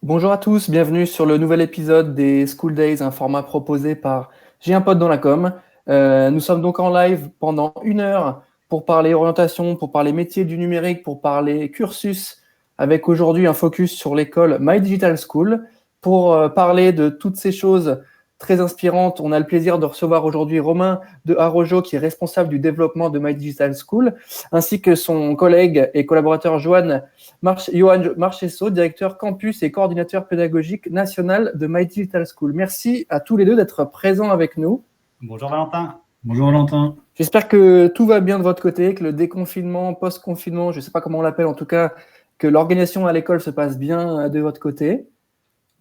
Bonjour à tous, bienvenue sur le nouvel épisode des School Days, un format proposé par J'ai un pote dans la com. Nous sommes donc en live pendant 1 heure pour parler orientation, pour parler métier du numérique, pour parler cursus, avec aujourd'hui un focus sur l'école My Digital School. Pour parler de toutes ces choses très inspirantes, on a le plaisir de recevoir aujourd'hui Romain de Arrojo, qui est responsable du développement de My Digital School, ainsi que son collègue et collaborateur Johan Marchesso, directeur campus et coordinateur pédagogique national de My Digital School. Merci à tous les deux d'être présents avec nous. Bonjour Valentin. Bonjour Valentin. J'espère que tout va bien de votre côté, que le déconfinement, post-confinement, je ne sais pas comment on l'appelle, en tout cas, que l'organisation à l'école se passe bien de votre côté.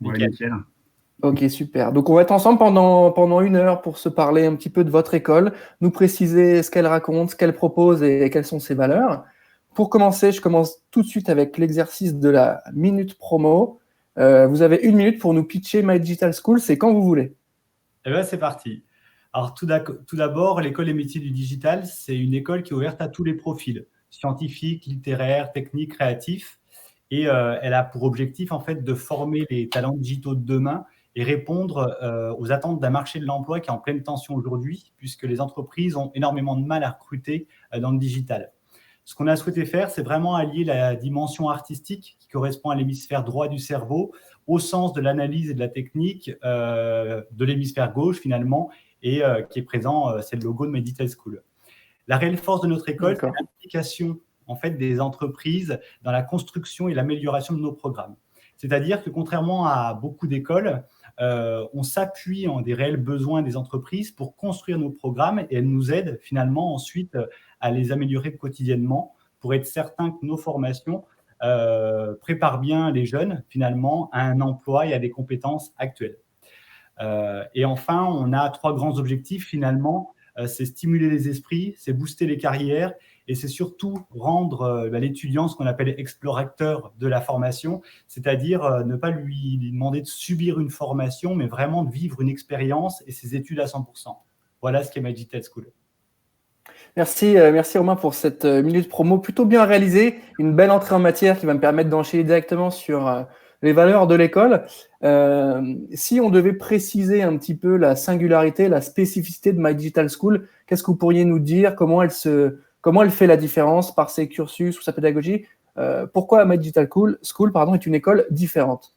Ouais, nickel. Ok, super. Donc, on va être ensemble pendant 1 heure pour se parler un petit peu de votre école, nous préciser ce qu'elle raconte, ce qu'elle propose et quelles sont ses valeurs. Pour commencer, je commence tout de suite avec l'exercice de la minute promo. Vous avez 1 minute pour nous pitcher My Digital School, c'est quand vous voulez. Eh bien, c'est parti. Alors, tout d'abord, l'école des métiers du digital, c'est une école qui est ouverte à tous les profils, scientifiques, littéraires, techniques, créatifs. Et elle a pour objectif, en fait, de former les talents digitaux de demain et répondre aux attentes d'un marché de l'emploi qui est en pleine tension aujourd'hui, puisque les entreprises ont énormément de mal à recruter dans le digital. Ce qu'on a souhaité faire, c'est vraiment allier la dimension artistique qui correspond à l'hémisphère droit du cerveau au sens de l'analyse et de la technique de l'hémisphère gauche finalement et qui est présent, c'est le logo de My Digital School. La réelle force de notre école, c'est l'implication en fait des entreprises dans la construction et l'amélioration de nos programmes. C'est-à-dire que contrairement à beaucoup d'écoles, on s'appuie en des réels besoins des entreprises pour construire nos programmes et elles nous aident finalement ensuite à les améliorer quotidiennement pour être certain que nos formations préparent bien les jeunes finalement à un emploi et à des compétences actuelles. Et enfin, on a 3 grands objectifs finalement. C'est stimuler les esprits, c'est booster les carrières et c'est surtout rendre l'étudiant ce qu'on appelle explorateur de la formation, c'est-à-dire ne pas lui demander de subir une formation, mais vraiment de vivre une expérience et ses études à 100%. Voilà ce qu'est My Digital School. Merci Romain pour cette minute promo plutôt bien réalisée, une belle entrée en matière qui va me permettre d'enchaîner directement sur les valeurs de l'école. Si on devait préciser un petit peu la singularité, la spécificité de My Digital School, qu'est-ce que vous pourriez nous dire? Comment elle fait la différence par ses cursus ou sa pédagogie? Pourquoi My Digital School est une école différente?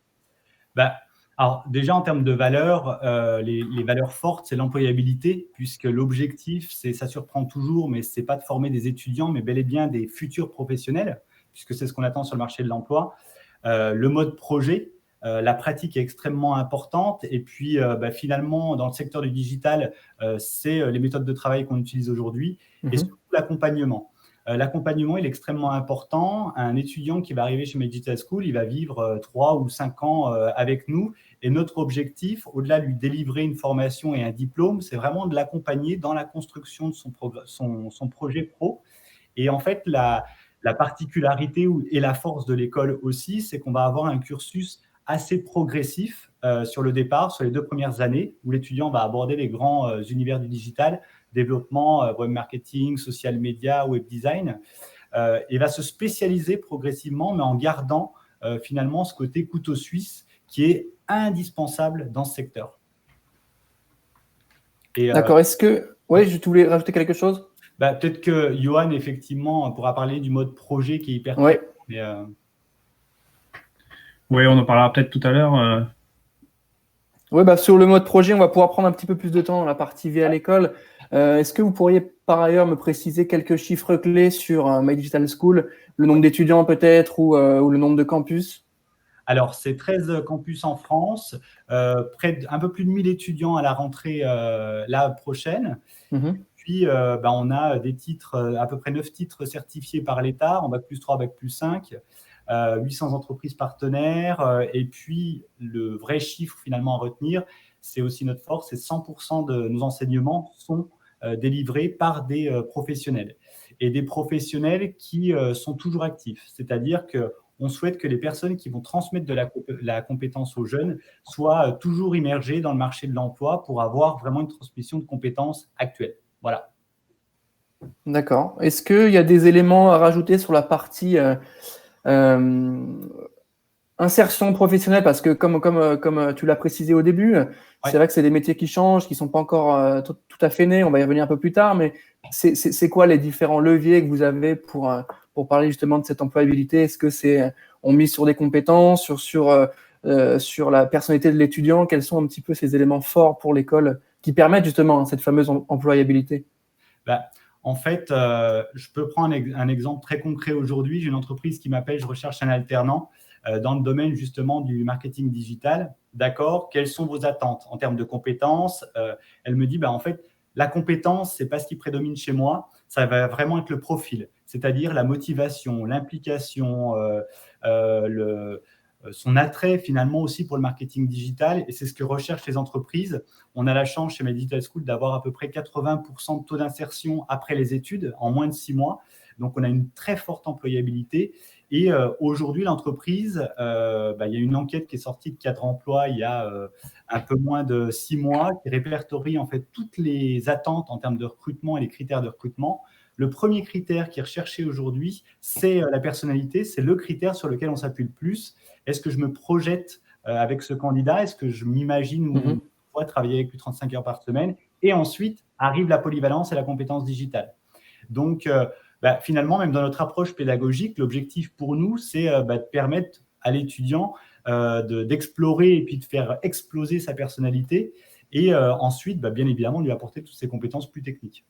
Alors déjà en termes de valeurs, les valeurs fortes, c'est l'employabilité, puisque l'objectif, ça surprend toujours, mais c'est pas de former des étudiants, mais bel et bien des futurs professionnels, puisque c'est ce qu'on attend sur le marché de l'emploi. Le mode projet, la pratique est extrêmement importante. Et puis, finalement, dans le secteur du digital, c'est les méthodes de travail qu'on utilise aujourd'hui et surtout l'accompagnement. L'accompagnement, il est extrêmement important. Un étudiant qui va arriver chez My Digital School, il va vivre 3 ou 5 ans avec nous. Et notre objectif, au-delà de lui délivrer une formation et un diplôme, c'est vraiment de l'accompagner dans la construction de son projet pro. Et en fait, la particularité et la force de l'école aussi, c'est qu'on va avoir un cursus assez progressif sur le départ, sur les 2 premières années, où l'étudiant va aborder les grands univers du digital, développement, web marketing, social media, web design, et va se spécialiser progressivement, mais en gardant finalement ce côté couteau suisse qui est indispensable dans ce secteur. D'accord, tu voulais rajouter quelque chose? Peut-être que Johan, effectivement, pourra parler du mode projet qui est hyper Oui. Oui, on en parlera peut-être tout à l'heure. Oui, sur le mode projet, on va pouvoir prendre un petit peu plus de temps dans la partie vie à l'école. Est-ce que vous pourriez par ailleurs me préciser quelques chiffres clés sur My Digital School, le nombre d'étudiants peut-être ou le nombre de campus? Alors, c'est 13 campus en France, un peu plus de 1000 étudiants à la rentrée la prochaine. Puis, on a des titres, à peu près 9 titres certifiés par l'État, en Bac+3, Bac+5, 800 entreprises partenaires. Et puis, le vrai chiffre finalement à retenir, c'est aussi notre force, c'est 100% de nos enseignements sont délivrés par des professionnels. Et des professionnels qui sont toujours actifs. C'est-à-dire qu'on souhaite que les personnes qui vont transmettre de la compétence aux jeunes soient toujours immergées dans le marché de l'emploi pour avoir vraiment une transmission de compétences actuelles. Voilà. D'accord. Est-ce qu'il y a des éléments à rajouter sur la partie insertion professionnelle, parce que comme tu l'as précisé au début, c'est vrai que c'est des métiers qui changent, qui ne sont pas encore tout à fait nés, on va y revenir un peu plus tard, mais c'est quoi les différents leviers que vous avez pour parler justement de cette employabilité? Est-ce que on mise sur des compétences, sur la personnalité de l'étudiant? Quels sont un petit peu ces éléments forts pour l'école qui permettent justement cette fameuse employabilité? En fait, je peux prendre un exemple très concret aujourd'hui. J'ai une entreprise qui m'appelle, je recherche un alternant dans le domaine justement du marketing digital. D'accord, quelles sont vos attentes en termes de compétences? Elle me dit, en fait, la compétence, ce n'est pas ce qui prédomine chez moi, ça va vraiment être le profil, c'est-à-dire la motivation, l'implication, son attrait finalement aussi pour le marketing digital, et c'est ce que recherchent les entreprises. On a la chance chez Medital School d'avoir à peu près 80% de taux d'insertion après les études en moins de 6 mois. Donc, on a une très forte employabilité. Et aujourd'hui, l'entreprise, il y a une enquête qui est sortie de Cadre Emploi il y a un peu moins de 6 mois qui répertorie en fait toutes les attentes en termes de recrutement et les critères de recrutement. Le premier critère qui est recherché aujourd'hui, c'est la personnalité. C'est le critère sur lequel on s'appuie le plus. Est-ce que je me projette avec ce candidat? Est-ce que je m'imagine travailler avec plus de 35 heures par semaine? Et ensuite, arrive la polyvalence et la compétence digitale. Donc, finalement, même dans notre approche pédagogique, l'objectif pour nous, c'est de permettre à l'étudiant d'explorer et puis de faire exploser sa personnalité et ensuite, bien évidemment, lui apporter toutes ses compétences plus techniques.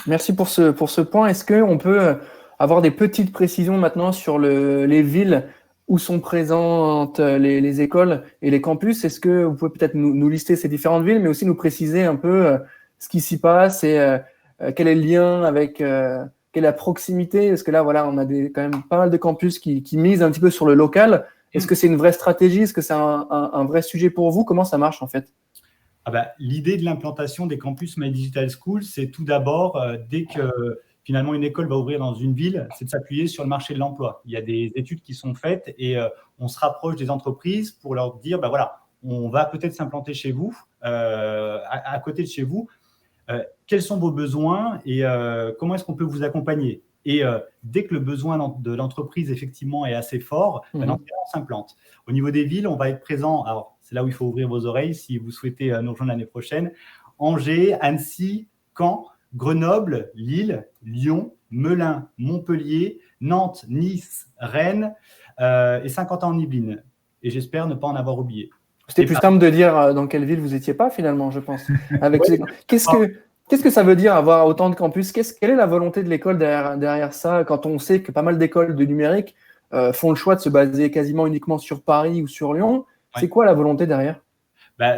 Merci pour ce point. Est-ce qu'on peut avoir des petites précisions maintenant sur les villes où sont présentes les écoles et les campus? Est-ce que vous pouvez peut-être nous lister ces différentes villes, mais aussi nous préciser un peu ce qui s'y passe et quel est le lien avec quelle est la proximité? Parce que là, voilà, on a quand même pas mal de campus qui misent un petit peu sur le local. Est-ce que c'est une vraie stratégie? Est-ce que c'est un vrai sujet pour vous? Comment ça marche en fait? L'idée de l'implantation des campus My Digital School, c'est tout d'abord, dès que finalement une école va ouvrir dans une ville, c'est de s'appuyer sur le marché de l'emploi. Il y a des études qui sont faites et on se rapproche des entreprises pour leur dire, voilà, on va peut-être s'implanter chez vous, à côté de chez vous. Quels sont vos besoins et comment est-ce qu'on peut vous accompagner? Et dès que le besoin de l'entreprise, effectivement, est assez fort, on s'implante. Au niveau des villes, on va être présent. Alors, c'est là où il faut ouvrir vos oreilles si vous souhaitez nous rejoindre l'année prochaine. Angers, Annecy, Caen, Grenoble, Lille, Lyon, Melun, Montpellier, Nantes, Nice, Rennes et Saint-Quentin-en-Yvelines. Et j'espère ne pas en avoir oublié. C'était plus simple de dire dans quelle ville vous n'étiez pas finalement, je pense. Qu'est-ce que ça veut dire avoir autant de campus? Quelle est la volonté de l'école derrière ça, quand on sait que pas mal d'écoles de numérique font le choix de se baser quasiment uniquement sur Paris ou sur Lyon? C'est quoi la volonté derrière?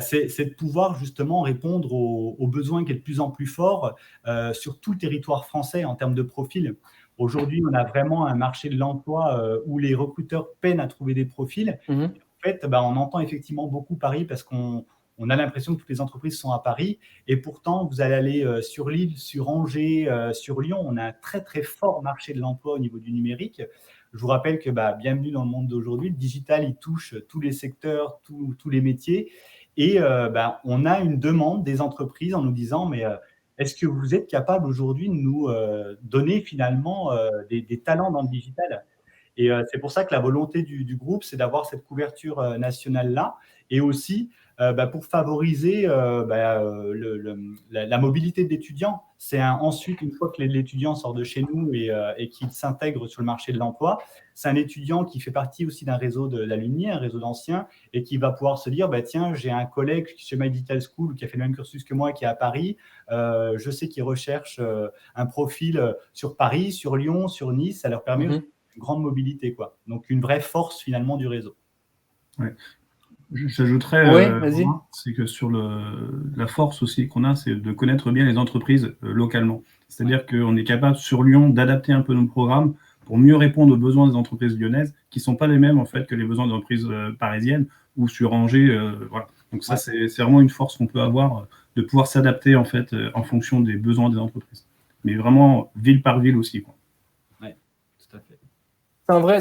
C'est de pouvoir justement répondre aux besoins qui est de plus en plus fort sur tout le territoire français en termes de profil. Aujourd'hui, on a vraiment un marché de l'emploi où les recruteurs peinent à trouver des profils. En fait, on entend effectivement beaucoup Paris parce qu'on a l'impression que toutes les entreprises sont à Paris. Et pourtant, vous allez aller sur Lille, sur Angers, sur Lyon. On a un très, très fort marché de l'emploi au niveau du numérique. Je vous rappelle que bienvenue dans le monde d'aujourd'hui. Le digital, il touche tous les secteurs, tous les métiers. Et on a une demande des entreprises en nous disant, mais est-ce que vous êtes capable aujourd'hui de nous donner finalement des talents dans le digital? Et c'est pour ça que la volonté du groupe, c'est d'avoir cette couverture nationale-là et aussi pour favoriser la mobilité de l'étudiant. C'est ensuite, une fois que l'étudiant sort de chez nous et qu'il s'intègre sur le marché de l'emploi, c'est un étudiant qui fait partie aussi d'un réseau de l'alumni, un réseau d'anciens, et qui va pouvoir se dire, tiens, j'ai un collègue chez My Digital School qui a fait le même cursus que moi, qui est à Paris. Je sais qu'il recherche un profil sur Paris, sur Lyon, sur Nice. Ça leur permet une grande mobilité, quoi. Donc, une vraie force finalement du réseau. Ouais. J'ajouterais, c'est que sur la force aussi qu'on a, c'est de connaître bien les entreprises localement. C'est-à-dire qu'on est capable sur Lyon d'adapter un peu nos programmes pour mieux répondre aux besoins des entreprises lyonnaises qui ne sont pas les mêmes en fait que les besoins des entreprises parisiennes ou sur Angers. Voilà. Donc ça, c'est vraiment une force qu'on peut avoir de pouvoir s'adapter en fait en fonction des besoins des entreprises. Mais vraiment ville par ville aussi, quoi. Ouais, tout à fait.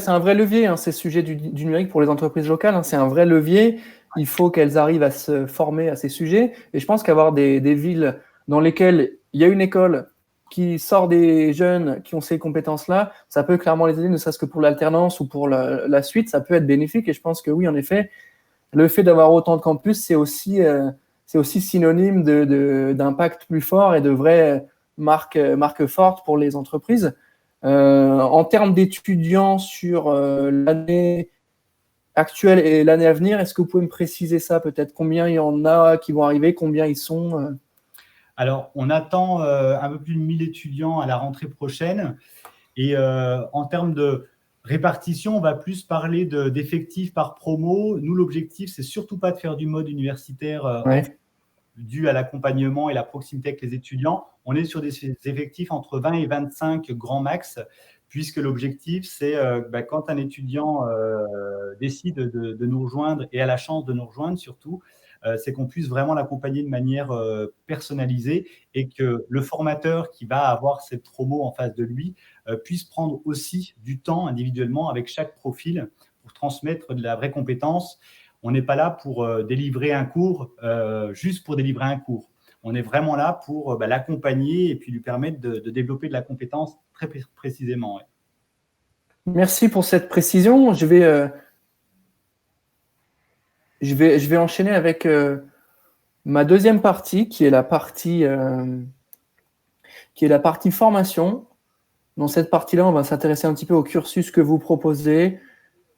C'est un vrai levier, ces sujets du numérique pour les entreprises locales. C'est un vrai levier. Il faut qu'elles arrivent à se former à ces sujets. Et je pense qu'avoir des villes dans lesquelles il y a une école qui sort des jeunes qui ont ces compétences-là, ça peut clairement les aider, ne serait-ce que pour l'alternance ou pour la suite, ça peut être bénéfique. Et je pense que oui, en effet, le fait d'avoir autant de campus, c'est aussi synonyme d'impact plus fort et de vraies marques fortes pour les entreprises. En termes d'étudiants sur l'année actuelle et l'année à venir, est-ce que vous pouvez me préciser ça peut-être? Combien il y en a qui vont arriver? Combien ils sont? Alors, on attend un peu plus de 1000 étudiants à la rentrée prochaine. Et en termes de répartition, on va plus parler d'effectifs par promo. Nous, l'objectif, c'est surtout pas de faire du mode universitaire dû à l'accompagnement et la proximité avec les étudiants. On est sur des effectifs entre 20 et 25 grand max, puisque l'objectif, c'est quand un étudiant décide de nous rejoindre et a la chance de nous rejoindre surtout, c'est qu'on puisse vraiment l'accompagner de manière personnalisée et que le formateur qui va avoir cette promo en face de lui puisse prendre aussi du temps individuellement avec chaque profil pour transmettre de la vraie compétence. On n'est pas là pour délivrer un cours juste pour délivrer un cours. On est vraiment là pour l'accompagner et puis lui permettre de développer de la compétence très précisément. Ouais. Merci pour cette précision. Je vais enchaîner avec ma deuxième partie, qui est la partie formation. Dans cette partie-là, on va s'intéresser un petit peu au cursus que vous proposez.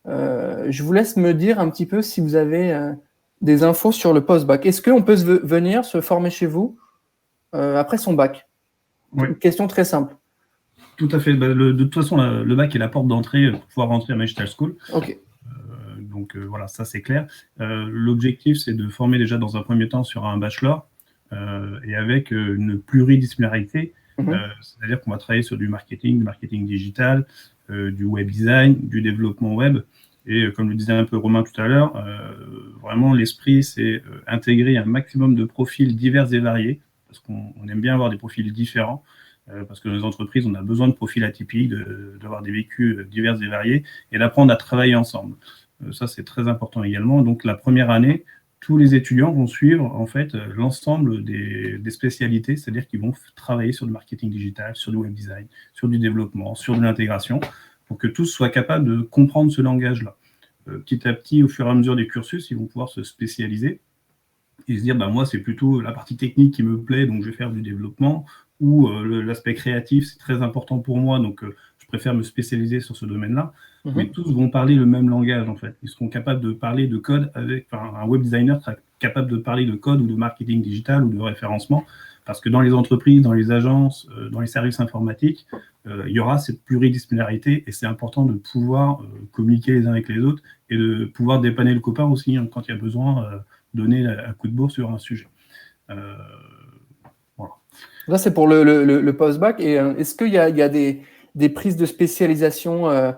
Je vous laisse me dire un petit peu si vous avez des infos sur le post-bac. Est-ce qu'on peut venir se former chez vous après son bac? Une question très simple. Tout à fait. De toute façon, le bac est la porte d'entrée pour pouvoir rentrer à Magister School. Ok. Donc voilà, ça c'est clair. L'objectif, c'est de former déjà dans un premier temps sur un bachelor et avec une pluridisciplinarité. C'est-à-dire qu'on va travailler sur du marketing digital, du web design, du développement web. Et comme le disait un peu Romain tout à l'heure, vraiment l'esprit, c'est intégrer un maximum de profils divers et variés, parce qu'on aime bien avoir des profils différents, parce que dans les entreprises, on a besoin de profils atypiques, d'avoir des vécus divers et variés, et d'apprendre à travailler ensemble. Ça, c'est très important également. Donc, la première année, tous les étudiants vont suivre en fait l'ensemble des spécialités, c'est-à-dire qu'ils vont travailler sur du marketing digital, sur du web design, sur du développement, sur de l'intégration, pour que tous soient capables de comprendre ce langage-là. Petit à petit, au fur et à mesure des cursus, ils vont pouvoir se spécialiser et se dire, moi, c'est plutôt la partie technique qui me plaît, donc je vais faire du développement, ou l'aspect créatif, c'est très important pour moi, donc je préfère me spécialiser sur ce domaine-là. Mais tous vont parler le même langage, en fait. Ils seront capables de parler de code un web designer sera capable de parler de code ou de marketing digital ou de référencement, parce que dans les entreprises, dans les agences, dans les services informatiques, il y aura cette pluridisciplinarité et c'est important de pouvoir communiquer les uns avec les autres et de pouvoir dépanner le copain aussi quand il y a besoin, donner un coup de bourre sur un sujet. Voilà. Là, c'est pour le post-bac. Et est-ce qu'il y a des prises de spécialisation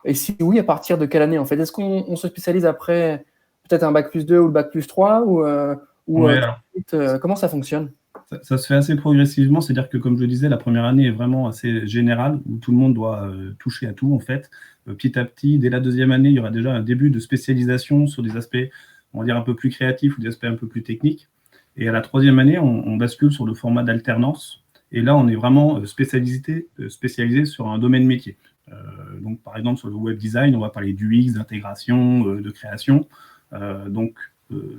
et si oui, à partir de quelle année en fait? Est-ce qu'on se spécialise après peut-être un bac plus 2 ou le bac plus 3 comment ça fonctionne? Ça se fait assez progressivement, c'est-à-dire que, comme je le disais, la première année est vraiment assez générale, où tout le monde doit toucher à tout, en fait. Petit à petit, dès la deuxième année, il y aura déjà un début de spécialisation sur des aspects, on va dire, un peu plus créatifs ou des aspects un peu plus techniques. Et à la troisième année, on bascule sur le format d'alternance. Et là, on est vraiment spécialisé sur un domaine métier. Donc, par exemple, sur le web design, on va parler d'UX, d'intégration, de création.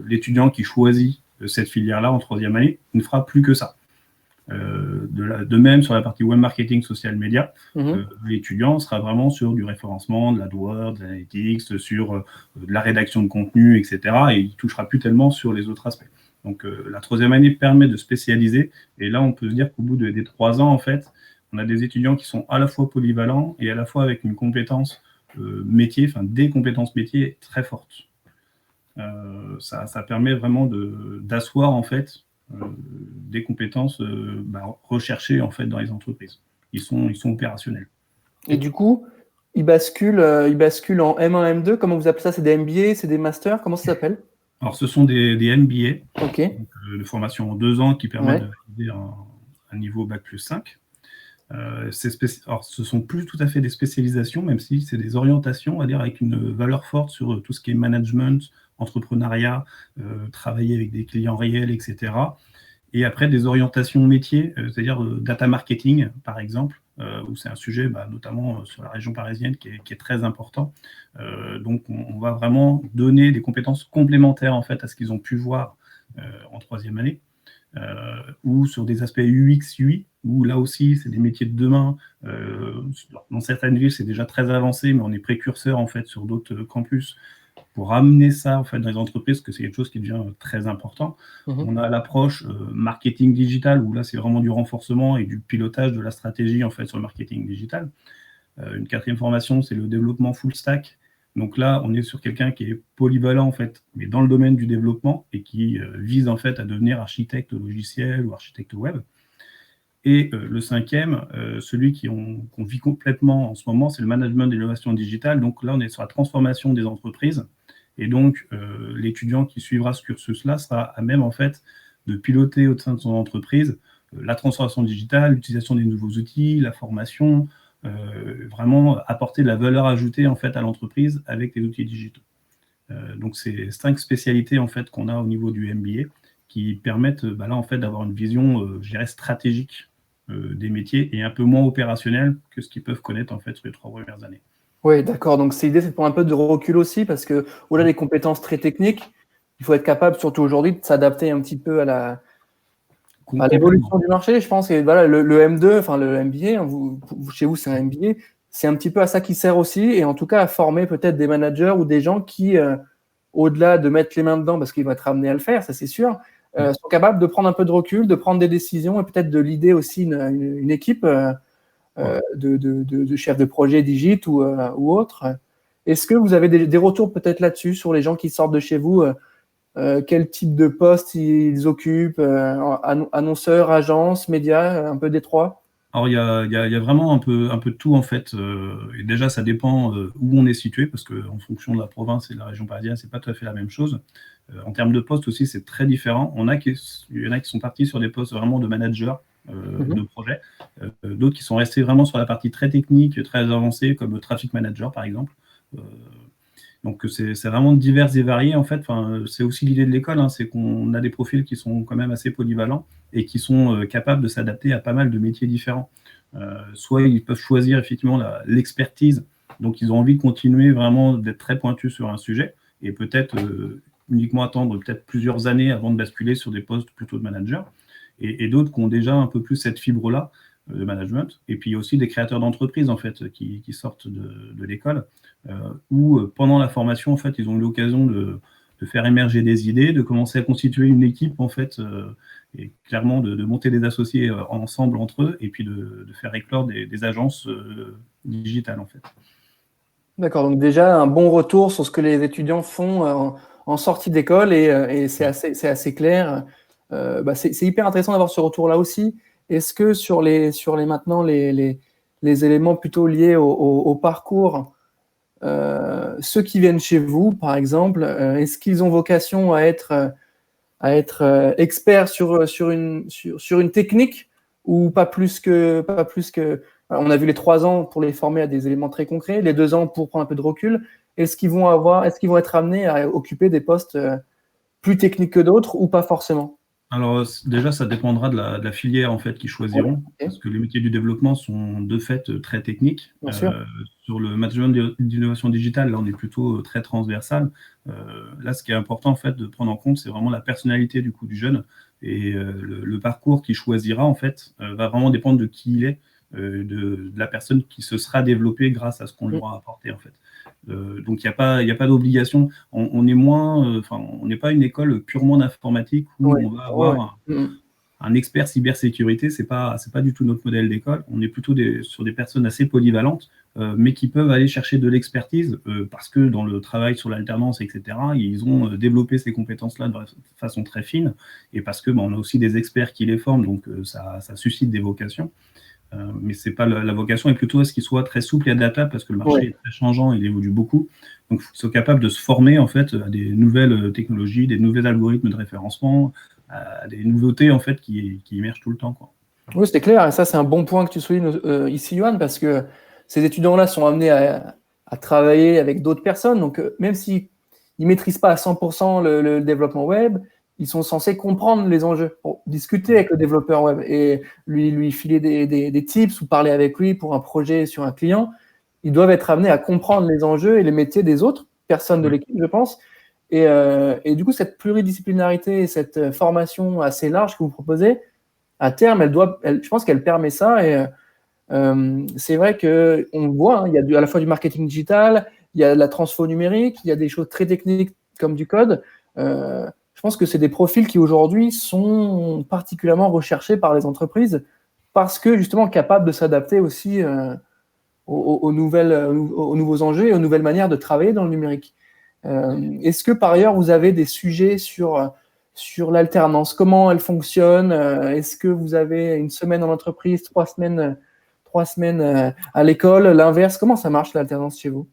L'étudiant qui choisit cette filière-là en troisième année ne fera plus que ça. De même, sur la partie web marketing, social media, l'étudiant sera vraiment sur du référencement, de l'AdWords, de l'analytics, sur de la rédaction de contenu, etc. Et il ne touchera plus tellement sur les autres aspects. Donc, la troisième année permet de spécialiser. Et là, on peut se dire qu'au bout des 3 ans, en fait, on a des étudiants qui sont à la fois polyvalents et à la fois avec une compétence métier, des compétences métiers très fortes. Ça permet vraiment d'asseoir en fait des compétences recherchées en fait dans les entreprises. Ils sont opérationnels. Et du coup, ils basculent en M1, M2. Comment vous appelez ça? C'est des MBA, c'est des masters? Comment ça s'appelle? Alors, ce sont des MBA, donc, de formation en 2 ans qui permettent de valider un niveau Bac plus 5. Alors, ce ne sont plus tout à fait des spécialisations, même si c'est des orientations, on va dire, avec une valeur forte sur tout ce qui est management, entrepreneuriat, travailler avec des clients réels, etc. Et après, des orientations métiers, c'est-à-dire data marketing, par exemple, où c'est un sujet, notamment sur la région parisienne, qui est très important. Donc, on va vraiment donner des compétences complémentaires, en fait, à ce qu'ils ont pu voir en troisième année. Ou sur des aspects UX, UI, où là aussi, c'est des métiers de demain. Dans certaines villes, c'est déjà très avancé, mais on est précurseur, en fait, sur d'autres campus pour amener ça, en fait, dans les entreprises, que c'est quelque chose qui devient très important. On a l'approche marketing digital, où là, c'est vraiment du renforcement et du pilotage de la stratégie, en fait, sur le marketing digital. Une quatrième formation, c'est le développement full stack. Donc là, on est sur quelqu'un qui est polyvalent, en fait, mais dans le domaine du développement et qui vise, en fait, à devenir architecte logiciel ou architecte web. Et le cinquième, celui qu'on vit complètement en ce moment, c'est le management d'innovation digitale. Donc là, on est sur la transformation des entreprises. Et donc, l'étudiant qui suivra ce cursus-là sera à même, en fait, de piloter au sein de son entreprise la transformation digitale, l'utilisation des nouveaux outils, la formation, vraiment apporter de la valeur ajoutée, en fait, à l'entreprise avec les outils digitaux. Donc, c'est 5 spécialités, en fait, qu'on a au niveau du MBA qui permettent, là, en fait, d'avoir une vision, je dirais, stratégique des métiers et un peu moins opérationnelle que ce qu'ils peuvent connaître, en fait, sur les 3 premières années. Oui, d'accord. Donc, l'idée, c'est de prendre un peu de recul aussi, parce que au-delà des compétences très techniques, il faut être capable, surtout aujourd'hui, de s'adapter un petit peu à l'évolution du marché. Je pense que voilà, le M2, enfin le MBA, chez vous, c'est un MBA, c'est un petit peu à ça qui sert aussi, et en tout cas à former peut-être des managers ou des gens qui, au-delà de mettre les mains dedans, parce qu'ils vont être amenés à le faire, ça c'est sûr, sont capables de prendre un peu de recul, de prendre des décisions et peut-être de l'idée aussi une équipe de chefs de projet digit ou autre. Est-ce que vous avez des retours peut-être là-dessus sur les gens qui sortent de chez vous, quel type de poste ils occupent, annonceurs, agences, médias, un peu des trois? Alors, il y a vraiment un peu de tout, en fait. Et déjà, ça dépend où on est situé, parce qu'en fonction de la province et de la région parisienne, c'est pas tout à fait la même chose. En termes de postes aussi, c'est très différent. Il y en a qui sont partis sur des postes vraiment de manager de projet, d'autres qui sont restés vraiment sur la partie très technique, très avancée, comme traffic manager, par exemple. Donc, c'est vraiment divers et varié, en fait. Enfin, c'est aussi l'idée de l'école, hein, c'est qu'on a des profils qui sont quand même assez polyvalents et qui sont capables de s'adapter à pas mal de métiers différents. Soit ils peuvent choisir effectivement l'expertise, donc ils ont envie de continuer vraiment d'être très pointus sur un sujet et peut-être uniquement attendre peut-être plusieurs années avant de basculer sur des postes plutôt de manager. Et d'autres qui ont déjà un peu plus cette fibre-là de management. Et puis aussi des créateurs d'entreprises, en fait, qui sortent de l'école, où pendant la formation, en fait, ils ont eu l'occasion de faire émerger des idées, de commencer à constituer une équipe, en fait, et clairement de monter des associés ensemble entre eux, et puis de faire éclore des agences digitales, en fait. D'accord, donc déjà un bon retour sur ce que les étudiants font en sortie d'école, et c'est assez clair. C'est hyper intéressant d'avoir ce retour-là aussi. Est-ce que sur les maintenant les éléments plutôt liés au parcours, ceux qui viennent chez vous, par exemple, est-ce qu'ils ont vocation à être experts sur une technique, ou pas plus que on a vu les 3 ans pour les former à des éléments très concrets, les 2 ans pour prendre un peu de recul. Est-ce qu'ils vont être amenés à occuper des postes plus techniques que d'autres, ou pas forcément? Alors déjà, ça dépendra de la filière, en fait, qu'ils choisiront, okay, parce que les métiers du développement sont de fait très techniques. Bien sûr. Sur le management d'innovation digitale, là, on est plutôt très transversal. Là, ce qui est important, en fait, de prendre en compte, c'est vraiment la personnalité du jeune, et le parcours qu'il choisira, en fait, va vraiment dépendre de qui il est, de la personne qui se sera développée grâce à ce qu'on lui aura apporté, en fait. Donc, il n'y a pas d'obligation. On n'est pas une école purement d'informatique où on va avoir un expert cybersécurité. C'est pas du tout notre modèle d'école. On est plutôt sur des personnes assez polyvalentes, mais qui peuvent aller chercher de l'expertise parce que dans le travail sur l'alternance, etc., ils ont développé ces compétences-là de façon très fine, et parce que on a aussi des experts qui les forment, donc ça suscite des vocations. Mais c'est pas la vocation est plutôt à ce qu'il soit très souple et adaptable, parce que le marché est très changeant, il évolue beaucoup. Donc, il faut qu'ils soient capables de se former, en fait, à des nouvelles technologies, des nouveaux algorithmes de référencement, à des nouveautés, en fait, qui émergent tout le temps, quoi. Oui, c'était clair. Et ça, c'est un bon point que tu soulignes ici, Yoann, parce que ces étudiants-là sont amenés à travailler avec d'autres personnes. Donc, même s'ils ne maîtrisent pas à 100% le développement web, ils sont censés comprendre les enjeux pour discuter avec le développeur web et lui filer des tips ou parler avec lui pour un projet sur un client. Ils doivent être amenés à comprendre les enjeux et les métiers des autres personnes de l'équipe, je pense. Et du coup, cette pluridisciplinarité et cette formation assez large que vous proposez, à terme, je pense qu'elle permet ça. Et c'est vrai qu'on voit, il y a à la fois du marketing digital, il y a de la transfo numérique, il y a des choses très techniques comme du code. Je pense que c'est des profils qui aujourd'hui sont particulièrement recherchés par les entreprises parce que justement capables de s'adapter aussi aux nouveaux enjeux et aux nouvelles manières de travailler dans le numérique. Est-ce que par ailleurs vous avez des sujets sur l'alternance? Comment elle fonctionne? Est-ce que vous avez une semaine en entreprise, 3 semaines à l'école? L'inverse, comment ça marche l'alternance chez vous?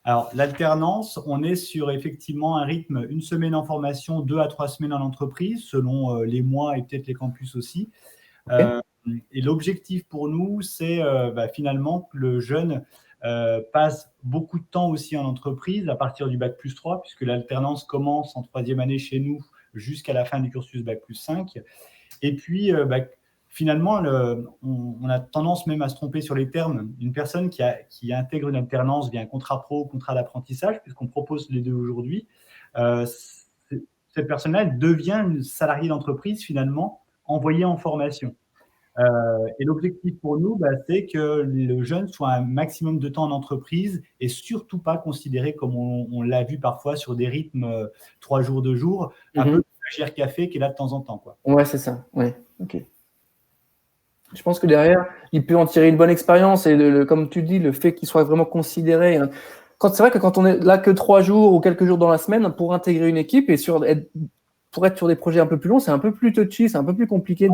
Alors, l'alternance, on est sur effectivement un rythme, 1 semaine en formation, 2 à 3 semaines en entreprise, selon les mois et peut-être les campus aussi. Okay. Et l'objectif pour nous, c'est finalement que le jeune passe beaucoup de temps aussi en entreprise à partir du Bac+3, puisque l'alternance commence en 3e année chez nous jusqu'à la fin du cursus Bac+5. Et puis, finalement, on a tendance même à se tromper sur les termes. Une personne qui intègre une alternance via un contrat pro, contrat d'apprentissage, puisqu'on propose les deux aujourd'hui, cette personne-là devient une salariée d'entreprise finalement, envoyée en formation. Et l'objectif pour nous, c'est que le jeune soit un maximum de temps en entreprise et surtout pas considéré comme on l'a vu parfois sur des rythmes 3 jours, 2 jours, un peu stagiaire café qui est là de temps en temps, quoi. Ouais, c'est ça. Ouais, ok. Je pense que derrière, il peut en tirer une bonne expérience et comme tu dis, le fait qu'il soit vraiment considéré. C'est vrai que quand on est là que 3 jours ou quelques jours dans la semaine pour intégrer une équipe et pour être sur des projets un peu plus longs, c'est un peu plus touchy, c'est un peu plus compliqué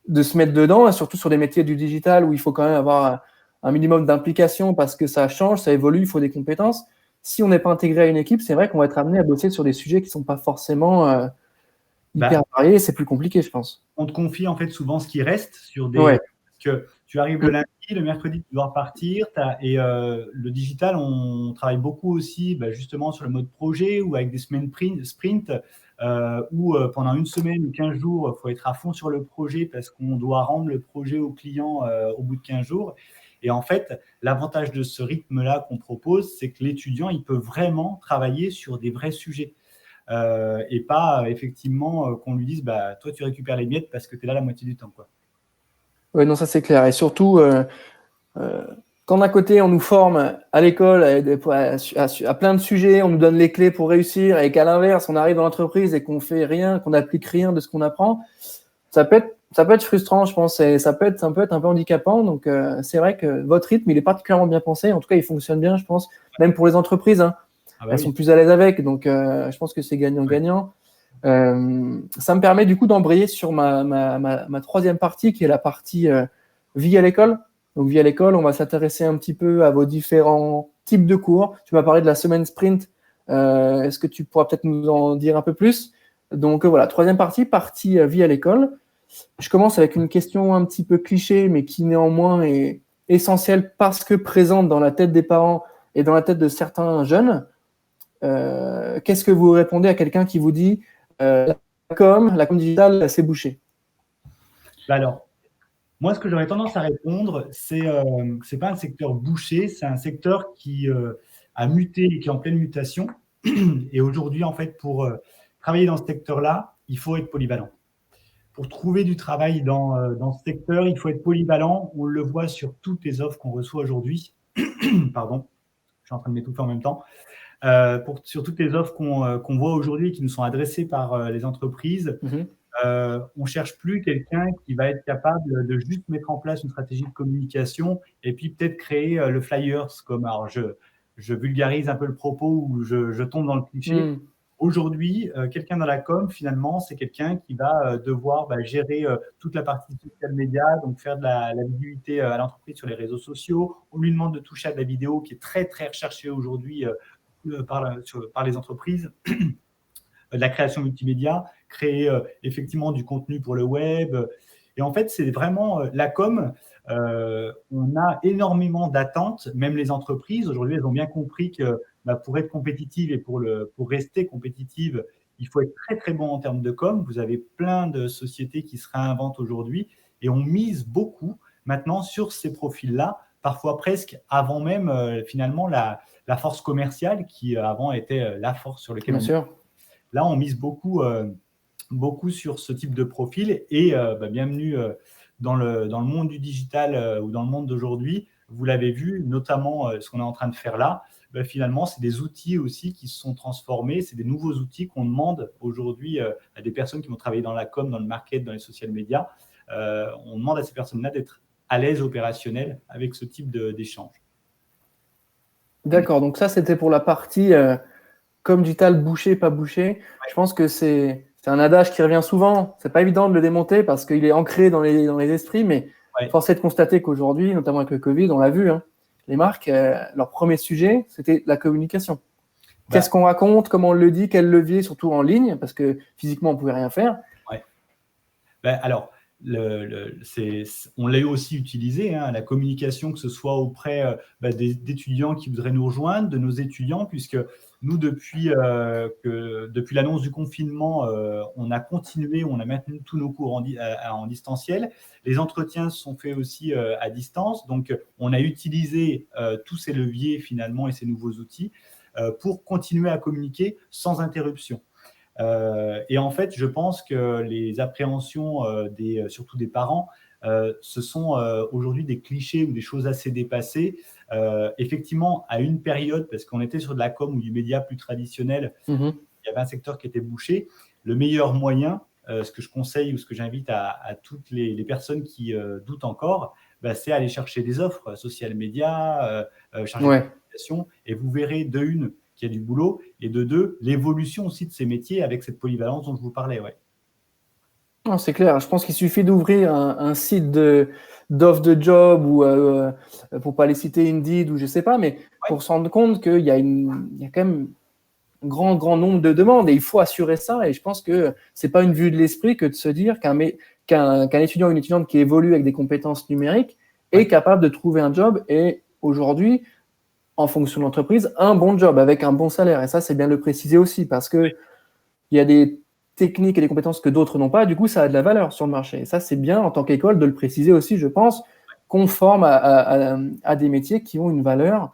de se mettre dedans, et surtout sur des métiers du digital où il faut quand même avoir un minimum d'implication parce que ça change, ça évolue, il faut des compétences. Si on n'est pas intégré à une équipe, c'est vrai qu'on va être amené à bosser sur des sujets qui ne sont pas forcément hyper variés, c'est plus compliqué, je pense. On te confie en fait souvent ce qui reste sur des... Ouais. Parce que tu arrives le lundi, le mercredi, tu dois repartir. Et le digital, on travaille beaucoup aussi justement sur le mode projet ou avec des semaines sprint où pendant 1 semaine ou 15 jours, il faut être à fond sur le projet parce qu'on doit rendre le projet au client au bout de 15 jours. Et en fait, l'avantage de ce rythme-là qu'on propose, c'est que l'étudiant, il peut vraiment travailler sur des vrais sujets. Et pas effectivement qu'on lui dise toi tu récupères les miettes parce que tu es là la moitié du temps, quoi. Oui, non, ça c'est clair. Et surtout, quand d'un côté on nous forme à l'école à plein de sujets, on nous donne les clés pour réussir, et qu'à l'inverse, on arrive dans l'entreprise et qu'on fait rien, qu'on n'applique rien de ce qu'on apprend, ça peut être frustrant, je pense, et ça peut être un peu handicapant. Donc, c'est vrai que votre rythme, il est particulièrement bien pensé. En tout cas, il fonctionne bien, je pense, même pour les entreprises. Elles sont plus à l'aise avec, donc je pense que c'est gagnant-gagnant. Ça me permet du coup d'embrayer sur ma troisième partie, qui est la partie vie à l'école. Donc, vie à l'école, on va s'intéresser un petit peu à vos différents types de cours. Tu m'as parlé de la semaine sprint. Est-ce que tu pourras peut-être nous en dire un peu plus? Donc, voilà, troisième partie vie à l'école. Je commence avec une question un petit peu cliché, mais qui néanmoins est essentielle parce que présente dans la tête des parents et dans la tête de certains jeunes. Qu'est-ce que vous répondez à quelqu'un qui vous dit la com digitale, c'est bouché? Alors, moi, ce que j'aurais tendance à répondre, c'est pas un secteur bouché, c'est un secteur qui a muté et qui est en pleine mutation. Et aujourd'hui, en fait, pour travailler dans ce secteur-là, il faut être polyvalent. Pour trouver du travail dans ce secteur, il faut être polyvalent. On le voit sur toutes les offres qu'on reçoit aujourd'hui. Pardon, je suis en train de m'étouffer en même temps. Sur toutes les offres qu'on voit aujourd'hui qui nous sont adressées par les entreprises, on ne cherche plus quelqu'un qui va être capable de juste mettre en place une stratégie de communication et puis peut-être créer le flyers. Alors je vulgarise un peu le propos ou je tombe dans le cliché. Aujourd'hui, quelqu'un dans la com, finalement, c'est quelqu'un qui va devoir gérer toute la partie social media, donc faire de la visibilité à l'entreprise sur les réseaux sociaux. On lui demande de toucher à de la vidéo qui est très, très recherchée aujourd'hui par les entreprises, de la création multimédia, créer effectivement du contenu pour le web. Et en fait, c'est vraiment la com. On a énormément d'attentes, même les entreprises. Aujourd'hui, elles ont bien compris que pour être compétitives et pour rester compétitives, il faut être très, très bon en termes de com. Vous avez plein de sociétés qui se réinventent aujourd'hui et on mise beaucoup maintenant sur ces profils-là, parfois presque avant même finalement la force commerciale qui avant était la force sur laquelle Là, on mise beaucoup sur ce type de profil et bienvenue dans le monde du digital ou dans le monde d'aujourd'hui. Vous l'avez vu, notamment ce qu'on est en train de faire là, finalement, c'est des outils aussi qui se sont transformés. C'est des nouveaux outils qu'on demande aujourd'hui à des personnes qui vont travailler dans la com, dans le market, dans les social media. On demande à ces personnes-là d'être à l'aise opérationnel avec ce type d'échange. D'accord, donc ça, c'était pour la partie com digital bouché, pas bouché. Je pense que c'est un adage qui revient souvent. C'est pas évident de le démonter parce qu'il est ancré dans les esprits, mais force est de constater qu'aujourd'hui, notamment avec le Covid, on l'a vu, les marques, leur premier sujet, c'était la communication. Qu'est-ce qu'on raconte, comment on le dit, quel levier, surtout en ligne, parce que physiquement, on ne pouvait rien faire. Alors, on l'a aussi utilisé, la communication, que ce soit auprès d'étudiants qui voudraient nous rejoindre, de nos étudiants, puisque nous, depuis l'annonce du confinement, on a continué, on a maintenu tous nos cours en distanciel. Les entretiens se sont faits aussi à distance. Donc, on a utilisé tous ces leviers finalement et ces nouveaux outils pour continuer à communiquer sans interruption. Et en fait, je pense que les appréhensions surtout des parents, ce sont aujourd'hui des clichés ou des choses assez dépassées. Effectivement, à une période, parce qu'on était sur de la com ou du média plus traditionnel, il y avait un secteur qui était bouché. Le meilleur moyen, ce que je conseille ou ce que j'invite à toutes les personnes qui doutent encore, c'est aller chercher des offres social media, charger de communication, et vous verrez de une qu'il y a du boulot, et de deux, l'évolution aussi de ces métiers avec cette polyvalence dont je vous parlais. Non, c'est clair. Je pense qu'il suffit d'ouvrir un site d'offres de job ou, pour pas les citer, Indeed ou je sais pas, mais pour se rendre compte qu'il y a quand même un grand nombre de demandes et il faut assurer ça. Et je pense que c'est pas une vue de l'esprit que de se dire qu'un étudiant ou une étudiante qui évolue avec des compétences numériques est capable de trouver un job et aujourd'hui, en fonction de l'entreprise, un bon job avec un bon salaire. Et ça, c'est bien de le préciser aussi parce qu'il y a des techniques et des compétences que d'autres n'ont pas. Du coup, ça a de la valeur sur le marché. Et ça, c'est bien en tant qu'école de le préciser aussi, je pense, qu'on forme à des métiers qui ont une valeur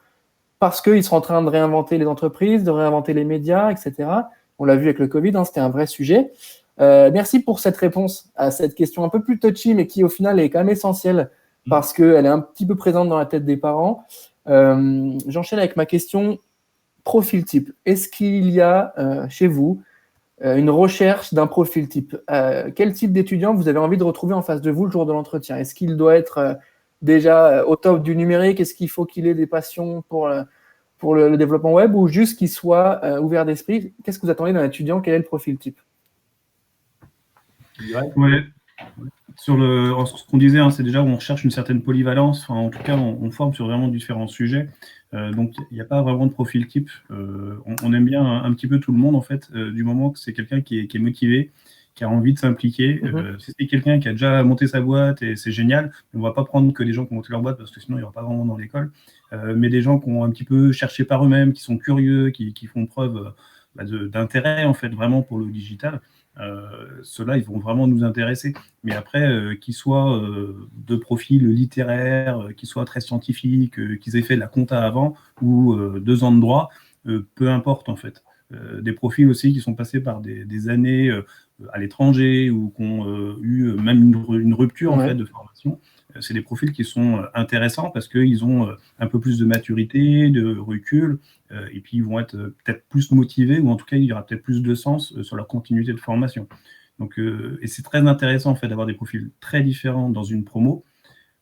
parce qu'ils sont en train de réinventer les entreprises, de réinventer les médias, etc. On l'a vu avec le Covid, c'était un vrai sujet. Merci pour cette réponse à cette question un peu plus touchy, mais qui au final est quand même essentielle parce qu'elle est un petit peu présente dans la tête des parents. J'enchaîne avec ma question profil type. Est-ce qu'il y a chez vous une recherche d'un profil type? Quel type d'étudiant vous avez envie de retrouver en face de vous le jour de l'entretien? Est-ce qu'il doit être déjà au top du numérique? Est-ce qu'il faut qu'il ait des passions pour le développement web ou juste qu'il soit ouvert d'esprit? Qu'est-ce que vous attendez d'un étudiant? Quel est le profil type? Sur ce qu'on disait, c'est déjà où on recherche une certaine polyvalence. En tout cas, on forme sur vraiment différents sujets. Donc, il n'y a pas vraiment de profil type. On aime bien un petit peu tout le monde, en fait, du moment que c'est quelqu'un qui est motivé, qui a envie de s'impliquer. Si c'est quelqu'un qui a déjà monté sa boîte, et c'est génial, on ne va pas prendre que des gens qui ont monté leur boîte, parce que sinon, il n'y aura pas vraiment dans l'école. Mais des gens qui ont un petit peu cherché par eux-mêmes, qui sont curieux, qui font preuve d'intérêt, en fait, vraiment pour le digital. Ceux-là, ils vont vraiment nous intéresser. Mais après, qu'ils soient de profil littéraire, qu'ils soient très scientifiques, qu'ils aient fait de la compta avant ou 2 ans de droit, peu importe en fait. Des profils aussi qui sont passés par des années à l'étranger ou qui ont eu même une rupture en fait, de formation. C'est des profils qui sont intéressants parce qu'ils ont un peu plus de maturité, de recul, et puis ils vont être peut-être plus motivés, ou en tout cas, il y aura peut-être plus de sens sur leur continuité de formation. Donc, et c'est très intéressant en fait, d'avoir des profils très différents dans une promo,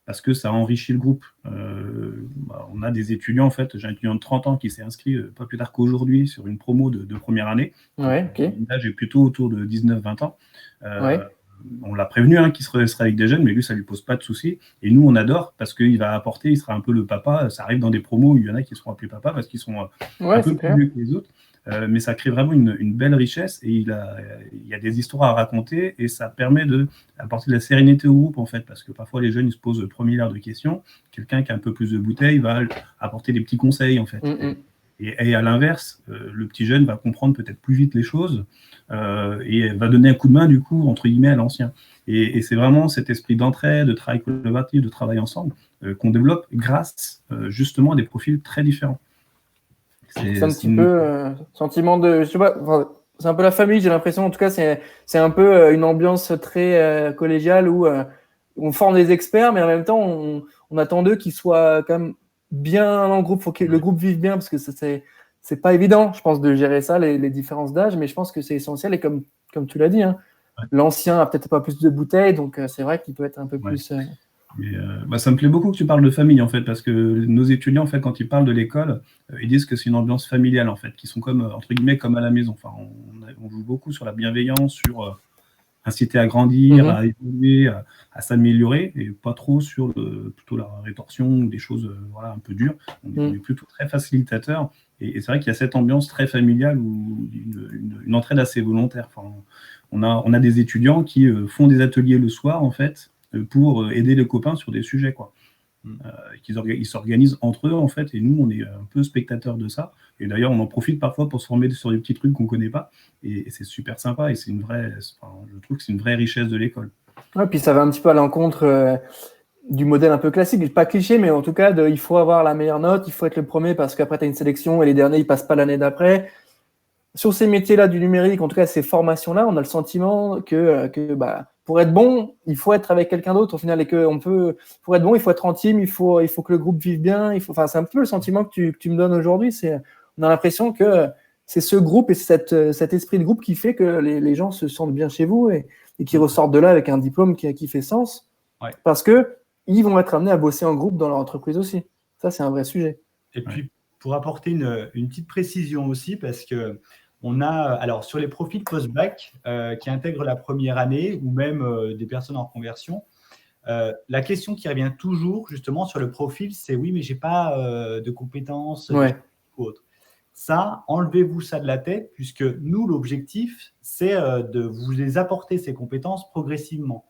parce que ça enrichit le groupe. On a des étudiants, en fait, j'ai un étudiant de 30 ans qui s'est inscrit pas plus tard qu'aujourd'hui sur une promo de première année. Là, j'ai plutôt autour de 19-20 ans. On l'a prévenu qu'il serait avec des jeunes, mais lui, ça ne lui pose pas de soucis. Et nous, on adore parce qu'il va apporter, il sera un peu le papa. Ça arrive dans des promos où il y en a qui seront appelés papa parce qu'ils sont un peu plus vieux que les autres. Mais ça crée vraiment une belle richesse et il y a des histoires à raconter et ça permet d'apporter de la sérénité au groupe, en fait, parce que parfois, les jeunes, ils se posent 3000 heures de questions. Quelqu'un qui a un peu plus de bouteilles va apporter des petits conseils, en fait. Et à l'inverse, le petit jeune va comprendre peut-être plus vite les choses et va donner un coup de main, du coup, entre guillemets, à l'ancien. Et c'est vraiment cet esprit d'entraide, de travail collaboratif, de travail ensemble qu'on développe grâce justement à des profils très différents. C'est un petit peu sentiment de, je sais pas, enfin, c'est un peu la famille, j'ai l'impression. En tout cas, c'est un peu une ambiance très collégiale où on forme des experts, mais en même temps, on attend d'eux qu'ils soient quand même bien dans le groupe. Faut que le groupe vive bien, parce que c'est pas évident, je pense, de gérer ça, les différences d'âge, mais je pense que c'est essentiel. Et comme tu l'as dit, hein, l'ancien a peut-être pas plus de bouteilles, donc c'est vrai qu'il peut être un peu plus. Mais, ça me plaît beaucoup que tu parles de famille, en fait, parce que nos étudiants, en fait, quand ils parlent de l'école, ils disent que c'est une ambiance familiale, en fait, qui sont comme, entre guillemets, comme à la maison. Enfin, on joue beaucoup sur la bienveillance, sur inciter à grandir, à évoluer, à s'améliorer, et pas trop sur plutôt la rétorsion ou des choses voilà, un peu dures. On est plutôt très facilitateur, et c'est vrai qu'il y a cette ambiance très familiale ou une entraide assez volontaire. Enfin, on a des étudiants qui font des ateliers le soir, en fait, pour aider les copains sur des sujets, quoi. Ils s'organisent entre eux, en fait, et nous, on est un peu spectateurs de ça. Et d'ailleurs, on en profite parfois pour se former sur des petits trucs qu'on ne connaît pas. Et c'est super sympa, et je trouve que c'est une vraie richesse de l'école. Ouais, puis ça va un petit peu à l'encontre du modèle un peu classique, pas cliché, mais en tout cas, il faut avoir la meilleure note, il faut être le premier parce qu'après, tu as une sélection et les derniers, ils passent pas l'année d'après. Sur ces métiers-là du numérique, en tout cas ces formations-là, on a le sentiment que pour être bon, il faut être avec quelqu'un d'autre au final, et pour être bon, il faut être en team, il faut que le groupe vive bien. C'est un peu le sentiment que tu me donnes aujourd'hui. On a l'impression que c'est ce groupe et cet esprit de groupe qui fait que les gens se sentent bien chez vous et qui ressortent de là avec un diplôme qui fait sens, parce que ils vont être amenés à bosser en groupe dans leur entreprise aussi. Ça, c'est un vrai sujet. Et puis, pour apporter une petite précision aussi, parce que on a, alors sur les profils post-bac qui intègrent la première année ou même des personnes en conversion, la question qui revient toujours justement sur le profil, c'est oui, mais j'ai pas de compétences ou autre. Ça, enlevez-vous ça de la tête, puisque nous, l'objectif, c'est de vous les apporter ces compétences progressivement.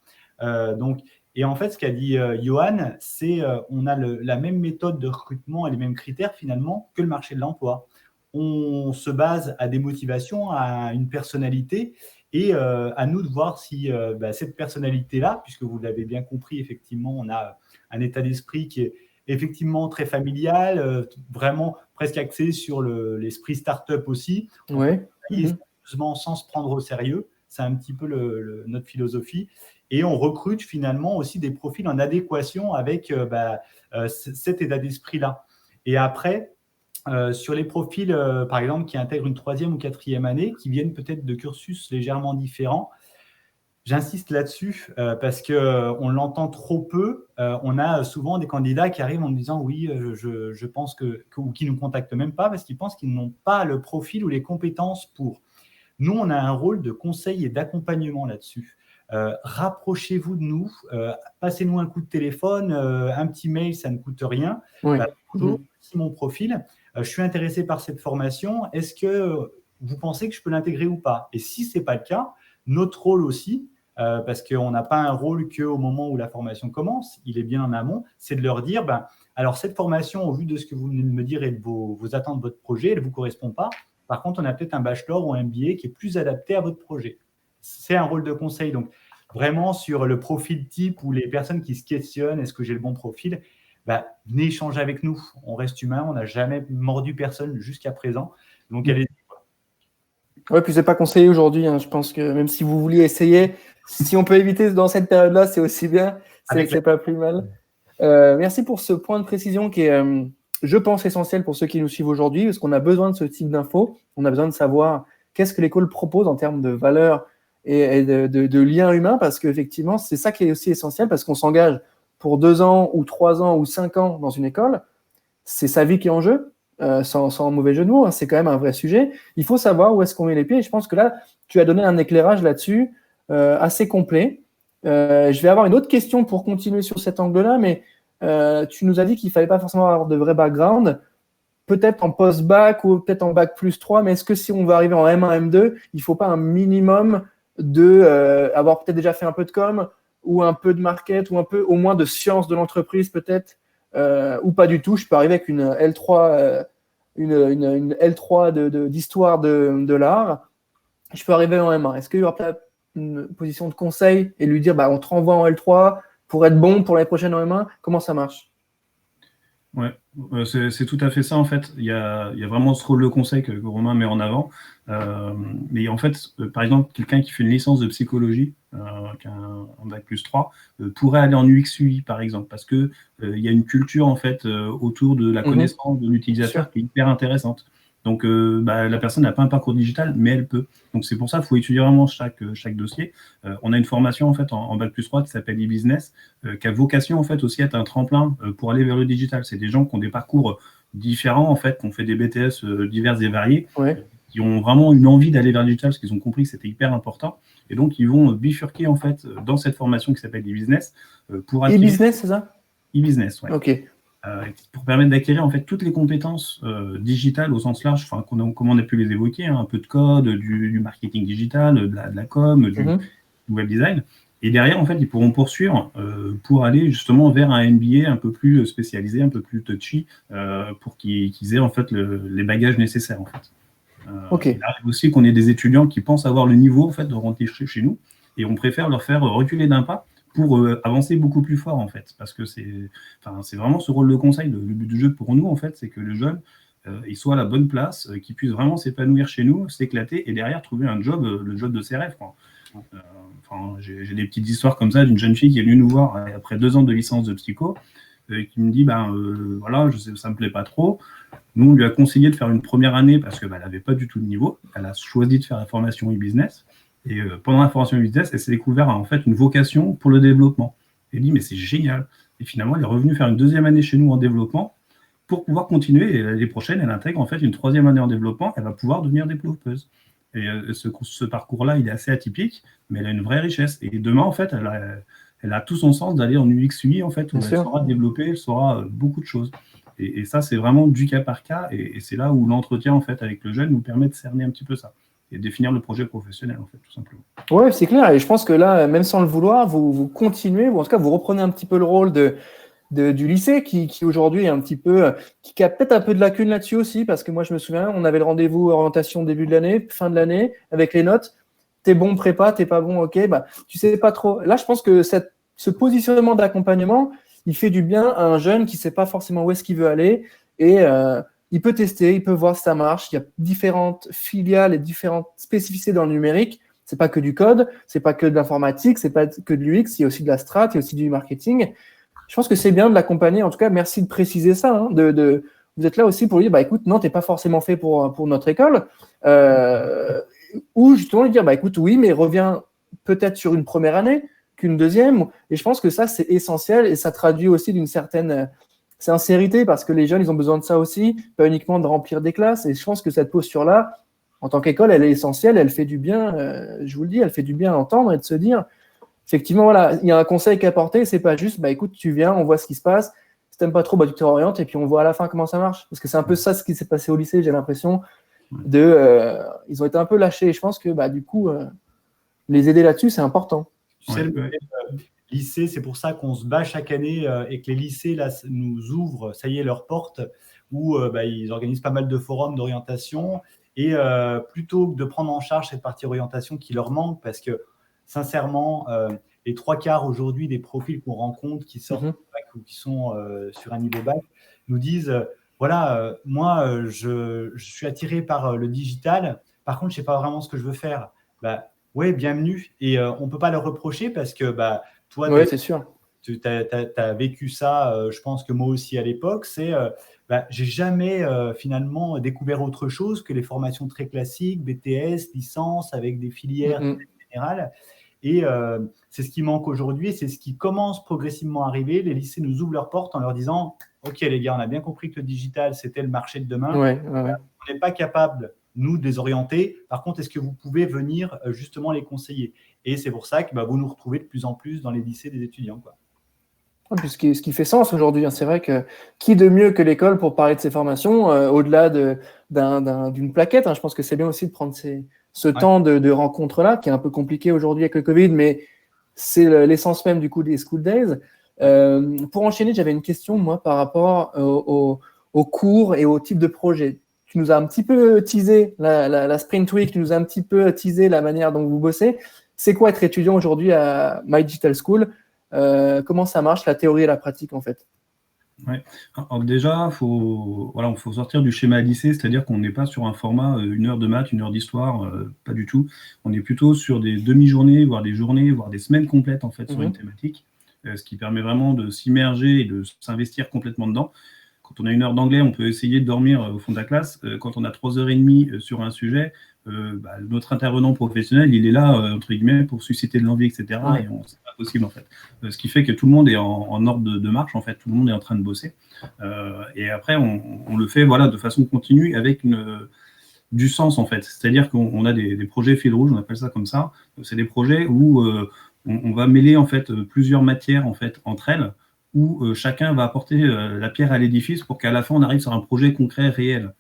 Et en fait, ce qu'a dit Johan, c'est on a la même méthode de recrutement et les mêmes critères finalement que le marché de l'emploi. On se base à des motivations, à une personnalité, et à nous de voir si cette personnalité-là, puisque vous l'avez bien compris, effectivement, on a un état d'esprit qui est effectivement très familial, vraiment presque axé sur l'esprit start-up aussi. Sérieusement, sans se prendre au sérieux. C'est un petit peu notre philosophie. Et on recrute finalement aussi des profils en adéquation avec cet état d'esprit-là. Et après, sur les profils, par exemple, qui intègrent une 3e ou 4e année, qui viennent peut-être de cursus légèrement différents, j'insiste là-dessus parce qu'on l'entend trop peu. On a souvent des candidats qui arrivent en nous disant « oui, je pense ou qui ne nous contactent même pas parce qu'ils pensent qu'ils n'ont pas le profil ou les compétences pour ». Nous, on a un rôle de conseil et d'accompagnement là-dessus. Rapprochez-vous de nous, passez-nous un coup de téléphone, un petit mail, ça ne coûte rien. Bonjour, voici mon profil. Je suis intéressé par cette formation. Est-ce que vous pensez que je peux l'intégrer ou pas? Et si ce n'est pas le cas, notre rôle aussi, parce qu'on n'a pas un rôle qu'au moment où la formation commence, il est bien en amont, c'est de leur dire, alors cette formation, au vu de ce que vous venez de me dire et de vos attentes de votre projet, elle ne vous correspond pas. Par contre, on a peut-être un bachelor ou un MBA qui est plus adapté à votre projet. C'est un rôle de conseil. Donc, vraiment sur le profil type ou les personnes qui se questionnent, est-ce que j'ai le bon profil? Venez échanger avec nous. On reste humain, on n'a jamais mordu personne jusqu'à présent. Donc, allez-y. Oui, puis c'est pas conseillé aujourd'hui. Je pense que même si vous vouliez essayer, si on peut éviter dans cette période-là, c'est aussi bien. C'est pas plus mal. Merci pour ce point de précision qui est, je pense, essentiel pour ceux qui nous suivent aujourd'hui, parce qu'on a besoin de ce type d'infos. On a besoin de savoir qu'est-ce que l'école propose en termes de valeurs et de liens humains, parce qu'effectivement, c'est ça qui est aussi essentiel, parce qu'on s'engage pour 2 ans ou 3 ans ou 5 ans dans une école. C'est sa vie qui est en jeu. Sans mauvais jeu de mots, c'est quand même un vrai sujet. Il faut savoir où est-ce qu'on met les pieds. Et je pense que là, tu as donné un éclairage là-dessus assez complet. Je vais avoir une autre question pour continuer sur cet angle-là, mais tu nous as dit qu'il ne fallait pas forcément avoir de vrai background, peut-être en post-bac ou peut-être en bac plus 3, mais est-ce que si on va arriver en M1, M2, il ne faut pas un minimum avoir peut-être déjà fait un peu de com ou un peu de market ou un peu au moins de sciences de l'entreprise peut-être ou pas du tout? Je peux arriver avec une L3 une L3 d'histoire de l'art, je peux arriver en M1. Est-ce qu'il y aura peut-être une position de conseil et lui dire on te renvoie en L3 pour être bon pour l'année prochaine en M1? Comment ça marche? Ouais, c'est tout à fait ça en fait. Il y a vraiment ce rôle de conseil que Romain met en avant. Mais en fait, par exemple, quelqu'un qui fait une licence de psychologie, qui a un bac+3, pourrait aller en UX UI par exemple, parce que il y a une culture en fait autour de la connaissance de l'utilisateur qui est hyper intéressante. Donc la personne n'a pas un parcours digital, mais elle peut. Donc c'est pour ça qu'il faut étudier vraiment chaque dossier. On a une formation en fait en bac+3 qui s'appelle e-business, qui a vocation en fait aussi à être un tremplin pour aller vers le digital. C'est des gens qui ont des parcours différents en fait, qui ont fait des BTS divers et variés, qui ont vraiment une envie d'aller vers le digital parce qu'ils ont compris que c'était hyper important. Et donc ils vont bifurquer en fait dans cette formation qui s'appelle e-business pour acquérir. E-business, c'est ça? E-business, ouais. Ok. Pour permettre d'acquérir en fait toutes les compétences digitales au sens large, comme on a pu les évoquer, un peu de code, du marketing digital, de la com, du web design. Et derrière, en fait, ils pourront poursuivre pour aller justement vers un MBA un peu plus spécialisé, un peu plus touchy, pour qu'ils aient en fait les bagages nécessaires en fait. Il arrive aussi qu'on ait des étudiants qui pensent avoir le niveau en fait de rentrer chez nous, et on préfère leur faire reculer d'un pas pour avancer beaucoup plus fort en fait, parce que c'est vraiment ce rôle de conseil. Le but du jeu pour nous en fait, c'est que le jeune il soit à la bonne place, qu'il puisse vraiment s'épanouir chez nous, s'éclater et derrière trouver un job, le job de ses rêves, quoi. J'ai des petites histoires comme ça d'une jeune fille qui est venue nous voir après 2 ans de licence de psycho, qui me dit voilà, ça me plaît pas trop. Nous, on lui a conseillé de faire une première année parce que elle n'avait pas du tout de niveau. Elle a choisi de faire la formation e-business. Et pendant la formation e-business, elle s'est découvert en fait une vocation pour le développement. Elle dit mais c'est génial. Et finalement, elle est revenue faire une 2e année chez nous en développement pour pouvoir continuer. Et l'année prochaine, elle intègre en fait une 3e année en développement. Elle va pouvoir devenir développeuse. Et ce parcours-là, il est assez atypique, mais elle a une vraie richesse. Et demain, en fait, elle a tout son sens d'aller en UX UI en fait, où elle saura développer, elle saura beaucoup de choses. Et ça, c'est vraiment du cas par cas. Et c'est là où l'entretien en fait avec le jeune nous permet de cerner un petit peu ça et définir le projet professionnel, en fait, tout simplement. Ouais, c'est clair. Et je pense que là, même sans le vouloir, vous continuez, ou en tout cas, vous reprenez un petit peu le rôle du lycée qui aujourd'hui est un petit peu, qui a peut-être un peu de lacune là-dessus aussi, parce que moi, je me souviens, on avait le rendez-vous orientation début de l'année, fin de l'année, avec les notes. T'es bon prépa, t'es pas bon, ok, tu sais pas trop. Là, je pense que ce positionnement d'accompagnement, il fait du bien à un jeune qui sait pas forcément où est-ce qu'il veut aller, et il peut tester, il peut voir si ça marche. Il y a différentes filiales et différentes spécificités dans le numérique. C'est pas que du code, c'est pas que de l'informatique, c'est pas que de l'UX, il y a aussi de la strat, il y a aussi du marketing. Je pense que c'est bien de l'accompagner. En tout cas, merci de préciser ça. Vous êtes là aussi pour lui dire, écoute, non, t'es pas forcément fait pour notre école. Ou justement lui dire, écoute, oui, mais reviens peut-être sur une première année qu'une deuxième. Et je pense que ça, c'est essentiel et ça traduit aussi d'une certaine sincérité, parce que les jeunes, ils ont besoin de ça aussi, pas uniquement de remplir des classes. Et je pense que cette posture-là, en tant qu'école, elle est essentielle, elle fait du bien, je vous le dis, elle fait du bien à entendre et de se dire, effectivement, voilà, il y a un conseil qui est apporté, c'est pas juste, écoute, tu viens, on voit ce qui se passe, si t'aimes pas trop, tu te réorientes et puis on voit à la fin comment ça marche. Parce que c'est un peu ça ce qui s'est passé au lycée, j'ai l'impression, ils ont été un peu lâchés. Et je pense que du coup, les aider là-dessus, c'est important. Tu sais, le lycée, c'est pour ça qu'on se bat chaque année et que les lycées là, nous ouvrent, ça y est, leurs portes, où ils organisent pas mal de forums d'orientation. Et plutôt que de prendre en charge cette partie orientation qui leur manque, parce que sincèrement, les 3/4 aujourd'hui des profils qu'on rencontre qui sortent du bac ou qui sont sur un niveau bac nous disent voilà, moi, je suis attiré par le digital, par contre, je ne sais pas vraiment ce que je veux faire. Oui, bienvenue. Et on ne peut pas leur reprocher parce que toi, c'est sûr. Tu as vécu ça, je pense que moi aussi à l'époque, c'est j'ai jamais finalement découvert autre chose que les formations très classiques, BTS, licence, avec des filières générales. Et c'est ce qui manque aujourd'hui, c'est ce qui commence progressivement à arriver. Les lycées nous ouvrent leurs portes en leur disant « Ok les gars, on a bien compris que le digital, c'était le marché de demain. On n'est pas capable, nous, de les orienter. Par contre, est-ce que vous pouvez venir justement les conseiller ?» Et c'est pour ça que vous nous retrouvez de plus en plus dans les lycées des étudiants, quoi. Ce qui fait sens aujourd'hui, c'est vrai que qui de mieux que l'école pour parler de ces formations, au-delà d'une plaquette, je pense que c'est bien aussi de prendre ce temps de rencontre-là, qui est un peu compliqué aujourd'hui avec le Covid, mais c'est l'essence même du coup des School Days. Pour enchaîner, j'avais une question, moi, par rapport aux cours et au type de projet. Tu nous as un petit peu teasé la Sprint Week, tu nous as un petit peu teasé la manière dont vous bossez. C'est quoi être étudiant aujourd'hui à My Digital School? Comment ça marche, la théorie et la pratique en fait? Ouais. Alors déjà, faut sortir du schéma lycée, c'est-à-dire qu'on n'est pas sur un format 1 heure de maths, 1 heure d'histoire, pas du tout. On est plutôt sur des demi-journées, voire des journées, voire des semaines complètes en fait sur une thématique, ce qui permet vraiment de s'immerger et de s'investir complètement dedans. Quand on a 1 heure d'anglais, on peut essayer de dormir au fond de la classe. Quand on a 3h30 sur un sujet, notre intervenant professionnel, il est là, entre guillemets, pour susciter de l'envie, etc. Et c'est pas possible, en fait. Ce qui fait que tout le monde est en ordre de marche, en fait. Tout le monde est en train de bosser. Et après, on le fait de façon continue avec du sens, en fait. C'est-à-dire qu'on a des projets fil rouge, on appelle ça comme ça. C'est des projets où on va mêler, en fait, plusieurs matières, en fait, entre elles, où chacun va apporter la pierre à l'édifice pour qu'à la fin, on arrive sur un projet concret, réel,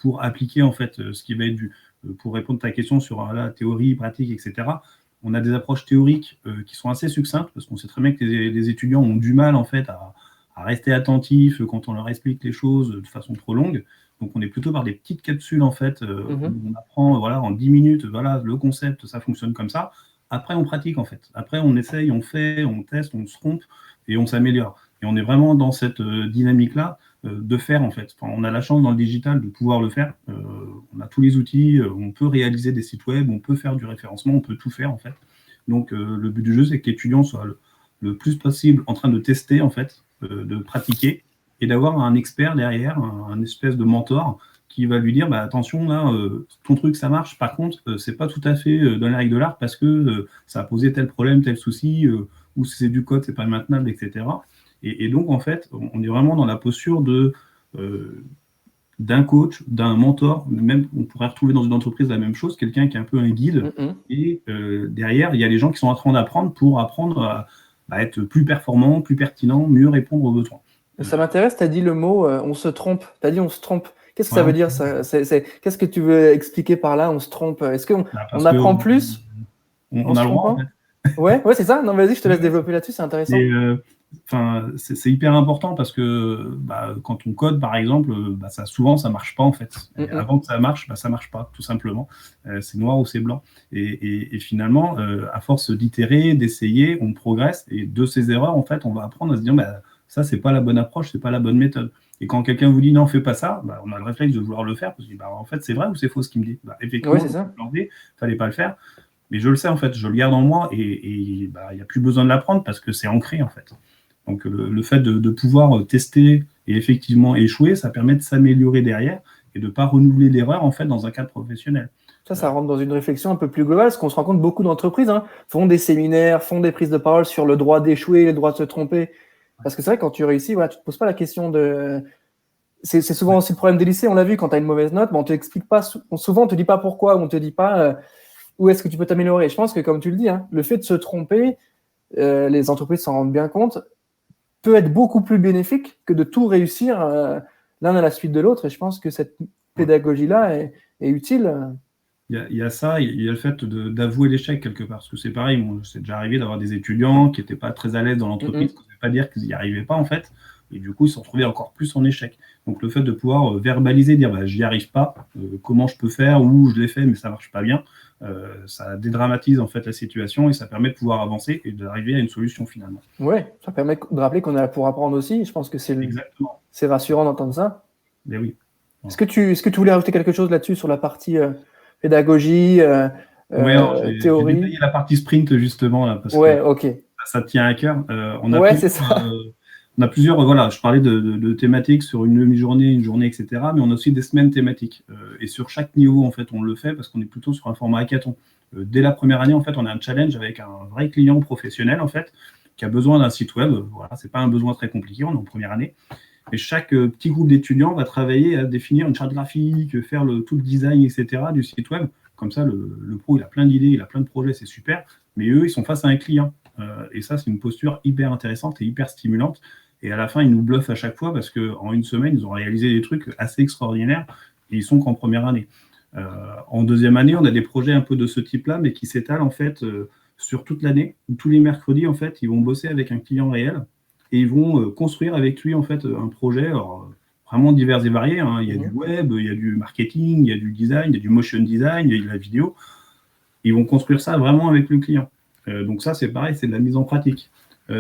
pour appliquer, en fait, ce qui va être vu. Pour répondre à ta question sur la théorie, pratique, etc., on a des approches théoriques qui sont assez succinctes, parce qu'on sait très bien que les étudiants ont du mal, en fait, à rester attentifs quand on leur explique les choses de façon trop longue. Donc, on est plutôt par des petites capsules, en fait, où on apprend en 10 minutes, le concept, ça fonctionne comme ça. Après, on pratique, en fait. Après, on essaye, on fait, on teste, on se trompe, et on s'améliore. Et on est vraiment dans cette dynamique-là de faire, en fait. Enfin, on a la chance dans le digital de pouvoir le faire. On a tous les outils, on peut réaliser des sites web, on peut faire du référencement, on peut tout faire, en fait. Donc, le but du jeu, c'est que l'étudiant soit le plus possible en train de tester, en fait, de pratiquer, et d'avoir un expert derrière, un espèce de mentor qui va lui dire attention, là, ton truc, ça marche. Par contre, c'est pas tout à fait dans les règles de l'art parce que ça a posé tel problème, tel souci, ou si c'est du code, c'est pas maintenable, etc. Et donc, en fait, on est vraiment dans la posture d'un coach, d'un mentor. Même, on pourrait retrouver dans une entreprise la même chose, quelqu'un qui est un peu un guide. Et derrière, il y a les gens qui sont en train d'apprendre pour apprendre à être plus performant, plus pertinent, mieux répondre aux besoins. Ça m'intéresse, tu as dit le mot on se trompe. Tu as dit on se trompe. Qu'est-ce que ça veut dire ça? Qu'est-ce que tu veux expliquer par là, on se trompe? Est-ce qu'on apprend plus? On a le droit, en fait. Ouais, c'est ça. Non, vas-y, je te laisse développer là-dessus, c'est intéressant. C'est hyper important parce que quand on code, par exemple, souvent, ça marche pas, en fait. Et avant que ça marche pas, tout simplement. C'est noir ou c'est blanc. Et finalement, à force d'itérer, d'essayer, on progresse. Et de ces erreurs, en fait, on va apprendre à se dire ça, c'est pas la bonne approche, c'est pas la bonne méthode. Et quand quelqu'un vous dit non, fais pas ça, on a le réflexe de vouloir le faire parce que en fait, c'est vrai ou c'est faux ce qu'il me dit. Effectivement, c'est ça. Fallait pas le faire. Mais je le sais, en fait, je le garde en moi et il n'y a plus besoin de l'apprendre parce que c'est ancré, en fait. Donc, le fait de pouvoir tester et effectivement échouer, ça permet de s'améliorer derrière et de ne pas renouveler l'erreur, en fait, dans un cadre professionnel. Ça rentre dans une réflexion un peu plus globale, parce qu'on se rend compte beaucoup d'entreprises font des séminaires, font des prises de parole sur le droit d'échouer, le droit de se tromper. Parce que c'est vrai, quand tu réussis, tu ne te poses pas la question de… C'est souvent aussi le problème des lycées, on l'a vu, quand tu as une mauvaise note, on ne te explique pas, souvent on ne te dit pas pourquoi, on ne te dit pas… où est-ce que tu peux t'améliorer? Je pense que, comme tu le dis, le fait de se tromper, les entreprises s'en rendent bien compte, peut être beaucoup plus bénéfique que de tout réussir l'un à la suite de l'autre. Et je pense que cette pédagogie-là est utile. Il y a ça, il y a le fait d'avouer l'échec quelque part. Parce que c'est pareil, moi, c'est déjà arrivé d'avoir des étudiants qui n'étaient pas très à l'aise dans l'entreprise, qui ne pouvaient pas dire qu'ils n'y arrivaient pas, en fait. Et du coup, ils se sont retrouvés encore plus en échec. Donc, le fait de pouvoir verbaliser, dire j'y arrive pas, comment je peux faire, ou je l'ai fait, mais ça marche pas bien, ça dédramatise en fait la situation et ça permet de pouvoir avancer et d'arriver à une solution finalement. Ouais, ça permet de rappeler qu'on est là pour apprendre aussi. Je pense que c'est rassurant d'entendre ça. Mais oui. Ouais. Est-ce que tu voulais rajouter quelque chose là-dessus sur la partie pédagogie, théorie? J'ai détaillé la partie sprint justement là, parce que ça tient à cœur. C'est ça. On a plusieurs, je parlais de thématiques sur une demi-journée, une journée, etc. Mais on a aussi des semaines thématiques. Et sur chaque niveau, en fait, on le fait parce qu'on est plutôt sur un format hackathon. Dès la première année, en fait, on a un challenge avec un vrai client professionnel, en fait, qui a besoin d'un site web. Voilà, c'est pas un besoin très compliqué, on est en première année. Et chaque petit groupe d'étudiants va travailler à définir une charte graphique, faire tout le design, etc. du site web. Comme ça, le pro, il a plein d'idées, il a plein de projets, c'est super. Mais eux, ils sont face à un client. Et ça, c'est une posture hyper intéressante et hyper stimulante. Et à la fin, ils nous bluffent à chaque fois parce qu'en une semaine, ils ont réalisé des trucs assez extraordinaires et ils sont qu'en première année. En deuxième année, on a des projets un peu de ce type-là, mais qui s'étalent en fait sur toute l'année. Où tous les mercredis, en fait, ils vont bosser avec un client réel et ils vont construire avec lui en fait un projet. Alors, vraiment divers et variés. Hein. Il y a du Mhm. web, il y a du marketing, il y a du design, il y a du motion design, il y a de la vidéo. Ils vont construire ça vraiment avec le client. Donc ça, c'est pareil, c'est de la mise en pratique.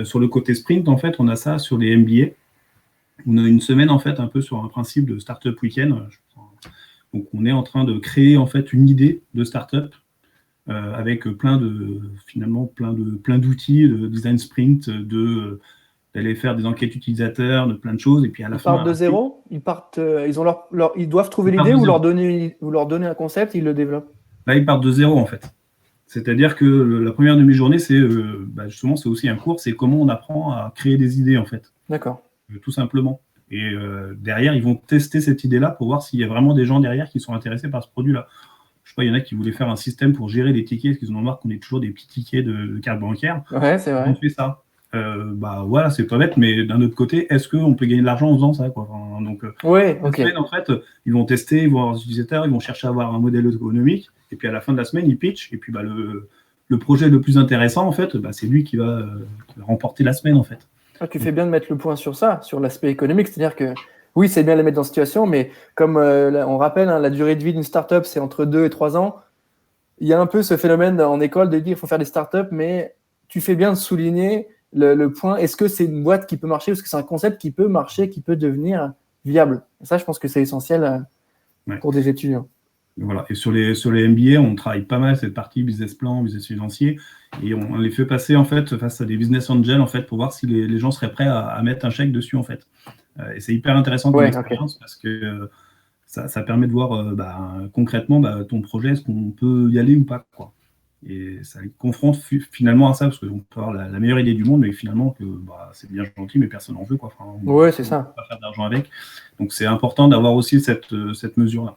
Sur le côté sprint, en fait, on a ça sur les MBA. On a une semaine, en fait, un peu sur un principe de startup week-end. Donc, on est en train de créer, en fait, une idée de startup avec plein d'outils, de design sprint, d'aller faire des enquêtes utilisateurs, de plein de choses. Et puis, à la Ils fin, partent de zéro? Ils doivent trouver Ils partent l'idée de ou zéro. vous leur donnez un concept, ils le développent? Là, ils partent de zéro, en fait. C'est-à-dire que la première demi-journée, justement, c'est aussi un cours, c'est comment on apprend à créer des idées, en fait. D'accord. Tout simplement. Et derrière, ils vont tester cette idée-là pour voir s'il y a vraiment des gens derrière qui sont intéressés par ce produit-là. Je sais pas, il y en a qui voulaient faire un système pour gérer les tickets, parce qu'ils en ont marre qu'on ait toujours des petits tickets de carte bancaire. Ouais, c'est Ils vrai. ont fait ça. Voilà, c'est pas bête, mais d'un autre côté, est-ce qu'on peut gagner de l'argent en faisant ça, quoi. Enfin, donc, Ouais, la ok. semaine, en fait, ils vont tester, ils vont avoir des utilisateurs, ils vont chercher à avoir un modèle économique, et puis à la fin de la semaine, ils pitchent, et puis le projet le plus intéressant, en fait, c'est lui qui va remporter la semaine, en fait. Ah, tu fais bien de mettre le point sur ça, sur l'aspect économique. C'est-à-dire que oui, c'est bien de les mettre dans cette situation, mais comme on rappelle, hein, la durée de vie d'une startup, c'est entre 2 et 3 ans. Il y a un peu ce phénomène en école de dire qu'il faut faire des startups, mais tu fais bien de souligner le point, est-ce que c'est une boîte qui peut marcher, est-ce que c'est un concept qui peut marcher, qui peut devenir viable? Et ça, je pense que c'est essentiel pour des étudiants. Voilà. Et sur les MBA, on travaille pas mal cette partie business plan, business financier, et on les fait passer en fait face à des business angels en fait pour voir si les gens seraient prêts à mettre un chèque dessus en fait. Et c'est hyper intéressant comme expérience parce que ça permet de voir concrètement ton projet, est-ce qu'on peut y aller ou pas, quoi. Et ça les confronte finalement à ça, parce qu'on peut avoir la meilleure idée du monde, mais finalement que c'est bien gentil, mais personne n'en veut, quoi. Enfin, ouais, c'est ça. On ne peut pas faire d'argent avec. Donc c'est important d'avoir aussi cette mesure-là.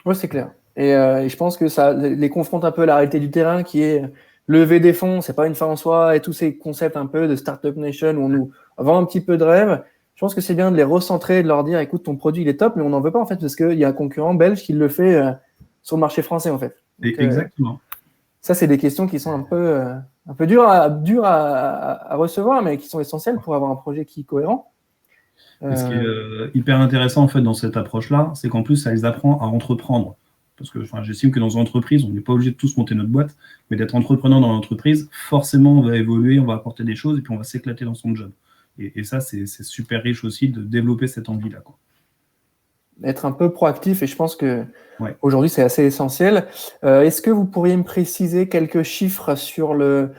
Oui, c'est clair. Et je pense que ça les confronte un peu à la réalité du terrain qui est lever des fonds, c'est pas une fin en soi, et tous ces concepts un peu de Startup Nation où on nous vend un petit peu de rêve. Je pense que c'est bien de les recentrer, de leur dire écoute, ton produit il est top, mais on n'en veut pas en fait, parce qu'il y a un concurrent belge qui le fait sur le marché français en fait. Donc, Exactement. Ça, c'est des questions qui sont un peu dures à recevoir, mais qui sont essentielles pour avoir un projet qui est cohérent. Et ce qui est hyper intéressant en fait dans cette approche-là, c'est qu'en plus ça les apprend à entreprendre. Parce que j'estime que dans une entreprise, on n'est pas obligé de tous monter notre boîte, mais d'être entrepreneur dans l'entreprise, forcément on va évoluer, on va apporter des choses et puis on va s'éclater dans son job. Et ça, c'est super riche aussi de développer cette envie-là, quoi. Être un peu proactif, et je pense que ouais. Aujourd'hui c'est assez essentiel. Est-ce que vous pourriez me préciser quelques chiffres sur le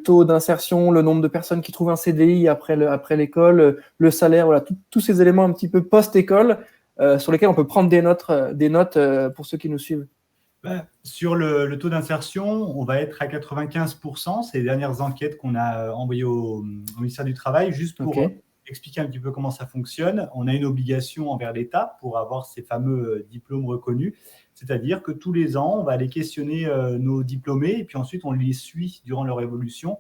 taux d'insertion, le nombre de personnes qui trouvent un CDI après l'école, le salaire, voilà, tous ces éléments un petit peu post-école sur lesquels on peut prendre des notes pour ceux qui nous suivent? Sur le taux d'insertion, on va être à 95%. C'est les dernières enquêtes qu'on a envoyées au ministère du Travail, juste pour expliquer un petit peu comment ça fonctionne. On a une obligation envers l'État pour avoir ces fameux diplômes reconnus. C'est-à-dire que tous les ans, on va aller questionner nos diplômés et puis ensuite, on les suit durant leur évolution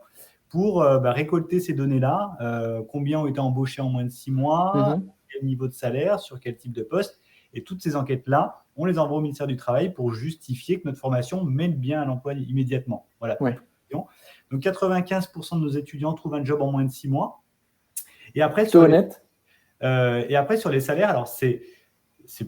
pour récolter ces données-là. Combien ont été embauchés en moins de 6 mois, quel niveau de salaire, sur quel type de poste. Et toutes ces enquêtes-là, on les envoie au ministère du Travail pour justifier que notre formation mène bien à l'emploi immédiatement. Voilà. Ouais. Donc, 95% de nos étudiants trouvent un job en moins de 6 mois. Et après, sur les salaires, alors c'est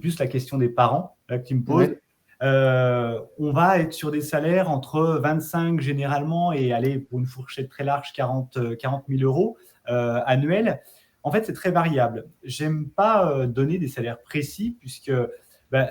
plus la question des parents là, qui me posent. On va être sur des salaires entre 25 généralement et aller pour une fourchette très large, 40 000 euros annuels. En fait, c'est très variable. J'aime pas donner des salaires précis puisque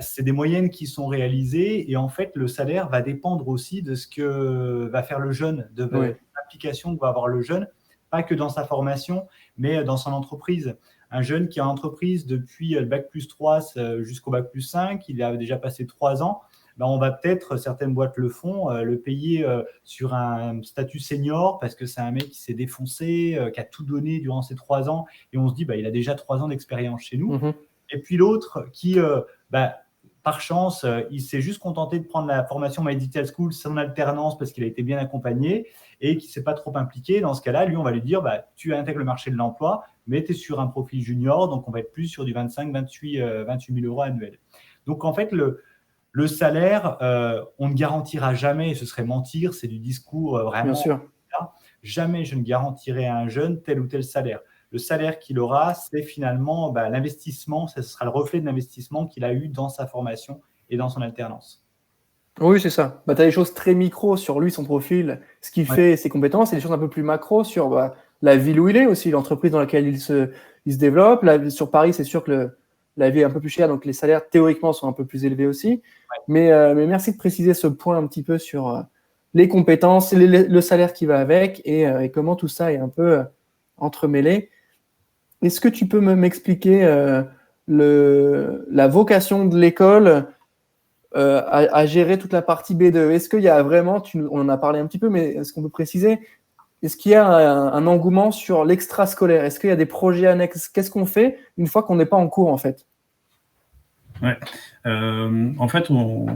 c'est des moyennes qui sont réalisées et en fait, le salaire va dépendre aussi de ce que va faire le jeune, de l'application que va avoir le jeune, pas que dans sa formation, mais dans son entreprise. Un jeune qui est en entreprise depuis le bac plus 3 jusqu'au bac plus 5, il a déjà passé 3 ans, on va peut-être, certaines boîtes le font, le payer sur un statut senior parce que c'est un mec qui s'est défoncé, qui a tout donné durant ces 3 ans et on se dit il a déjà 3 ans d'expérience chez nous. Et puis l'autre qui, par chance, il s'est juste contenté de prendre la formation My Digital School sans alternance parce qu'il a été bien accompagné et qui ne s'est pas trop impliqué. Dans ce cas-là, lui, on va lui dire tu intègres le marché de l'emploi, mais tu es sur un profil junior, donc on va être plus sur du 28 000 euros annuels. Donc en fait, le salaire, on ne garantira jamais, et ce serait mentir, c'est du discours vraiment. Bien sûr. Jamais je ne garantirai à un jeune tel ou tel salaire. le salaire qu'il aura, c'est finalement l'investissement, ce sera le reflet de l'investissement qu'il a eu dans sa formation et dans son alternance. Oui, c'est ça. Tu as des choses très micro sur lui, son profil, ce qu'il fait, ses compétences, et des choses un peu plus macro sur la ville où il est aussi, l'entreprise dans laquelle il se développe. Sur Paris, c'est sûr que la vie est un peu plus chère, donc les salaires théoriquement sont un peu plus élevés aussi. Mais merci de préciser ce point un petit peu sur les compétences, le salaire qui va avec et comment tout ça est un peu entremêlé. Est-ce que tu peux m'expliquer la vocation de l'école à gérer toute la partie B2? Est-ce qu'il y a vraiment, on en a parlé un petit peu, mais est-ce qu'on peut préciser, est-ce qu'il y a un engouement sur l'extrascolaire? Est-ce qu'il y a des projets annexes? Qu'est-ce qu'on fait une fois qu'on n'est pas en cours, en fait? Ouais. En fait,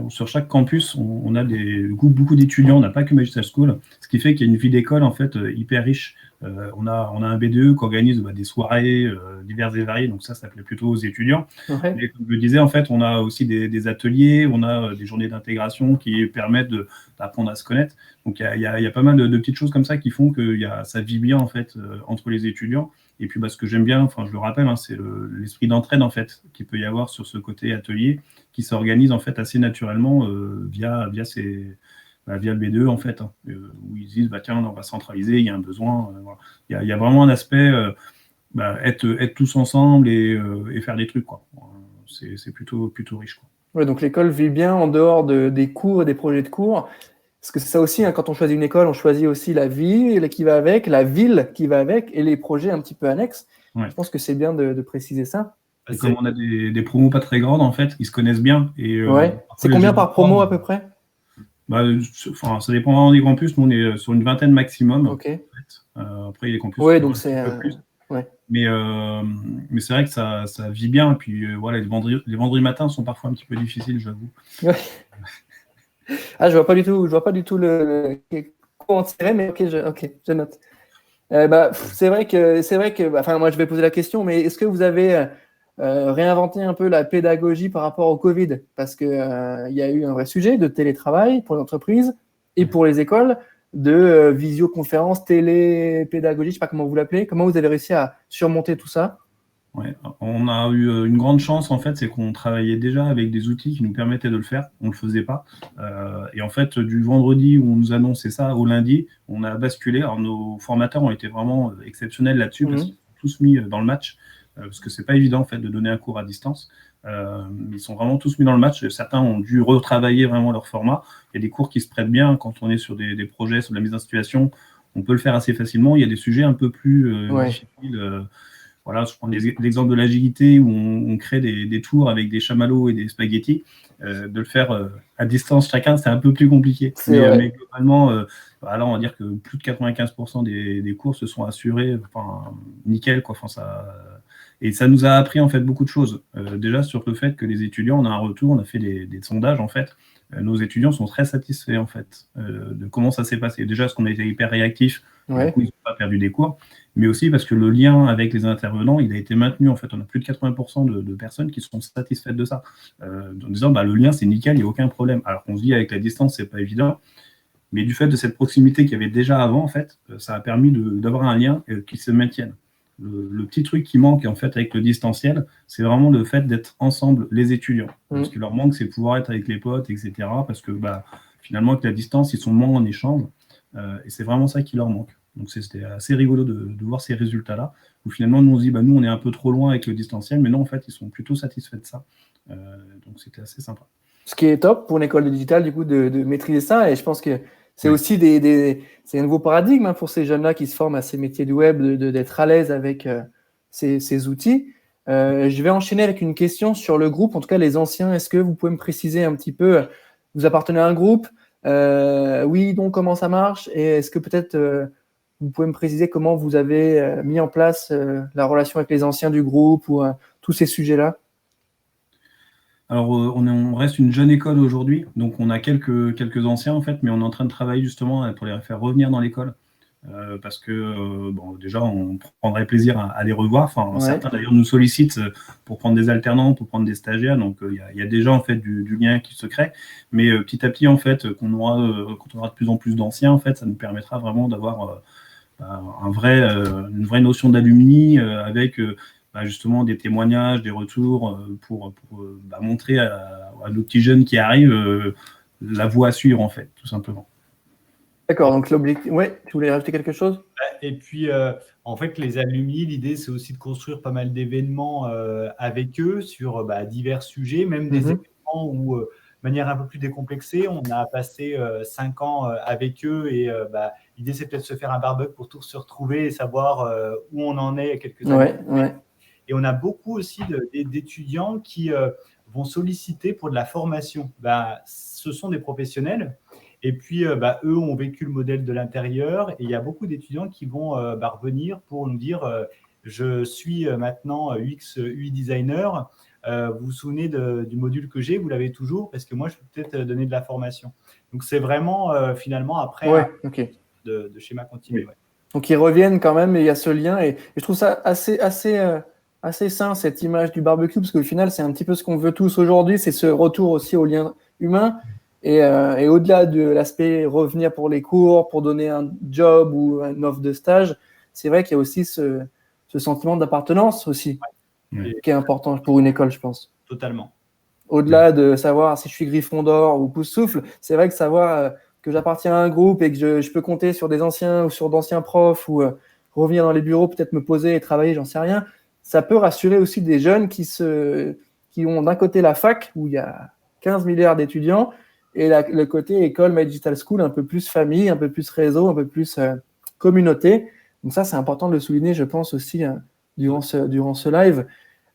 sur chaque campus, on a beaucoup d'étudiants, on n'a pas que Magister School, ce qui fait qu'il y a une vie d'école en fait hyper riche. On a un BDE qui organise des soirées diverses et variées, donc ça plaît plutôt aux étudiants. Ouais. Mais comme je le disais, en fait, on a aussi des ateliers, on a des journées d'intégration qui permettent d'apprendre à se connaître. Donc il y a pas mal de petites choses comme ça qui font que ça vit bien en fait entre les étudiants. Et puis ce que j'aime bien, je le rappelle, c'est l'esprit d'entraide en fait qu'il peut y avoir sur ce côté atelier qui s'organise en fait assez naturellement via le B2 en fait, où ils disent tiens, on va centraliser, il y a un besoin. Voilà. Il y a vraiment un aspect être tous ensemble et faire des trucs quoi. C'est plutôt riche quoi. Ouais, donc l'école vit bien en dehors des cours et des projets de cours. Parce que c'est ça aussi, quand on choisit une école, on choisit aussi la ville qui va avec, la ville qui va avec et les projets un petit peu annexes. Ouais. Je pense que c'est bien de préciser ça. Et comme on a des promos pas très grandes, en fait, ils se connaissent bien. C'est combien par promo à peu près? Ça dépend vraiment des campus. Nous, on est sur une vingtaine maximum. Okay. En fait. Après, il y a des campus qui donc c'est un peu plus. Ouais. Mais c'est vrai que ça vit bien. Et puis, les vendredis matins sont parfois un petit peu difficiles, j'avoue. Ouais. Je vois pas du tout le cours en tirer, mais ok, je note. C'est vrai que moi je vais poser la question, mais est-ce que vous avez réinventé un peu la pédagogie par rapport au Covid? Parce que il y a eu un vrai sujet de télétravail pour les entreprises et pour les écoles, de visioconférence, télépédagogie, je sais pas comment vous l'appelez. Comment vous avez réussi à surmonter tout ça? Ouais, on a eu une grande chance en fait, c'est qu'on travaillait déjà avec des outils qui nous permettaient de le faire. On le faisait pas. Et en fait, du vendredi où on nous annonçait ça au lundi, on a basculé. Alors nos formateurs ont été vraiment exceptionnels là-dessus parce qu'ils sont tous mis dans le match. Parce que c'est pas évident en fait de donner un cours à distance. Ils sont vraiment tous mis dans le match. Certains ont dû retravailler vraiment leur format. Il y a des cours qui se prêtent bien quand on est sur des projets, sur de la mise en situation. On peut le faire assez facilement. Il y a des sujets un peu plus difficiles. Voilà, je prends l'exemple de l'agilité où on crée des tours avec des chamallows et des spaghettis. De le faire à distance chacun, c'est un peu plus compliqué. Mais globalement, là, on va dire que plus de 95% des cours se sont assurés, nickel, quoi. Et ça nous a appris en fait beaucoup de choses. Déjà sur le fait que les étudiants, on a un retour, on a fait des sondages en fait. Nos étudiants sont très satisfaits en fait de comment ça s'est passé. Déjà parce qu'on a été hyper réactifs, du coup, ils n'ont pas perdu des cours, mais aussi parce que le lien avec les intervenants, il a été maintenu en fait. On a plus de 80% de personnes qui sont satisfaites de ça, en disant le lien c'est nickel, il n'y a aucun problème. Alors qu'on se dit avec la distance c'est pas évident, mais du fait de cette proximité qu'il y avait déjà avant en fait, ça a permis d'avoir un lien qui se maintienne. Le petit truc qui manque en fait avec le distanciel, c'est vraiment le fait d'être ensemble les étudiants. Ce qui leur manque, c'est pouvoir être avec les potes, etc. Parce que finalement, avec la distance, ils sont moins en échange. Et c'est vraiment ça qui leur manque. Donc c'était assez rigolo de voir ces résultats-là, où finalement, nous on se dit, nous on est un peu trop loin avec le distanciel, mais non, en fait, ils sont plutôt satisfaits de ça. Donc c'était assez sympa. Ce qui est top pour une école de digital, du coup, de maîtriser ça. Et je pense que c'est aussi c'est un nouveau paradigme pour ces jeunes-là qui se forment à ces métiers du web, d'être à l'aise avec ces outils. Je vais enchaîner avec une question sur le groupe, en tout cas les anciens. Est-ce que vous pouvez me préciser un petit peu, vous appartenez à un groupe? Oui, donc comment ça marche? Et est-ce que peut-être vous pouvez me préciser comment vous avez mis en place la relation avec les anciens du groupe ou tous ces sujets-là? Alors, on reste une jeune école aujourd'hui, donc on a quelques anciens en fait, mais on est en train de travailler justement pour les faire revenir dans l'école, parce que déjà on prendrait plaisir à les revoir. Certains d'ailleurs nous sollicitent pour prendre des alternants, pour prendre des stagiaires, donc il y a déjà en fait du lien qui se crée, mais petit à petit en fait, quand on aura de plus en plus d'anciens en fait, ça nous permettra vraiment d'avoir une vraie notion d'alumni avec justement des témoignages, des retours pour montrer à nos petits jeunes qui arrivent la voie à suivre, en fait, tout simplement. D'accord, donc l'objectif... Oui, tu voulais rajouter quelque chose ? Et puis, en fait, les alumni, l'idée, c'est aussi de construire pas mal d'événements avec eux sur divers sujets, même des événements où, de manière un peu plus décomplexée, on a passé 5 ans avec eux et l'idée, c'est peut-être de se faire un barbecue pour tous se retrouver et savoir où on en est à quelques années. Ouais. Et on a beaucoup aussi d'étudiants qui vont solliciter pour de la formation. Ce sont des professionnels. Et puis, eux ont vécu le modèle de l'intérieur. Et il y a beaucoup d'étudiants qui vont revenir pour nous dire je suis maintenant UX, UI designer. Vous vous souvenez du module que j'ai ? Vous l'avez toujours ? Parce que moi, je peux peut-être donner de la formation. Donc, c'est vraiment finalement après de schéma continu. Ouais. Donc, ils reviennent quand même et il y a ce lien. Et je trouve ça assez sain, cette image du barbecue, parce qu'au final, c'est un petit peu ce qu'on veut tous aujourd'hui. C'est ce retour aussi au lien humain. Et au-delà de l'aspect revenir pour les cours, pour donner un job ou une offre de stage, c'est vrai qu'il y a aussi ce sentiment d'appartenance aussi, qui est important pour une école, je pense. Totalement. Au-delà de savoir si je suis Gryffondor ou Poussoufle, c'est vrai que savoir que j'appartiens à un groupe et que je peux compter sur des anciens ou sur d'anciens profs ou revenir dans les bureaux, peut-être me poser et travailler, j'en sais rien, ça peut rassurer aussi des jeunes qui ont d'un côté la fac, où il y a 15 milliards d'étudiants, et le côté école My Digital School, un peu plus famille, un peu plus réseau, un peu plus communauté. Donc ça, c'est important de le souligner, je pense aussi, durant ce live.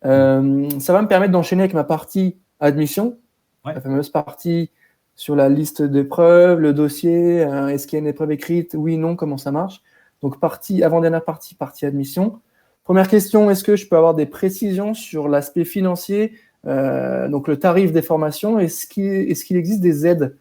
Ça va me permettre d'enchaîner avec ma partie admission, la fameuse partie sur la liste d'épreuves, le dossier, est-ce qu'il y a une épreuve écrite, oui, non, comment ça marche. Donc avant-dernière partie admission. Première question, est-ce que je peux avoir des précisions sur l'aspect financier, donc le tarif des formations, est-ce qu'il existe des aides ?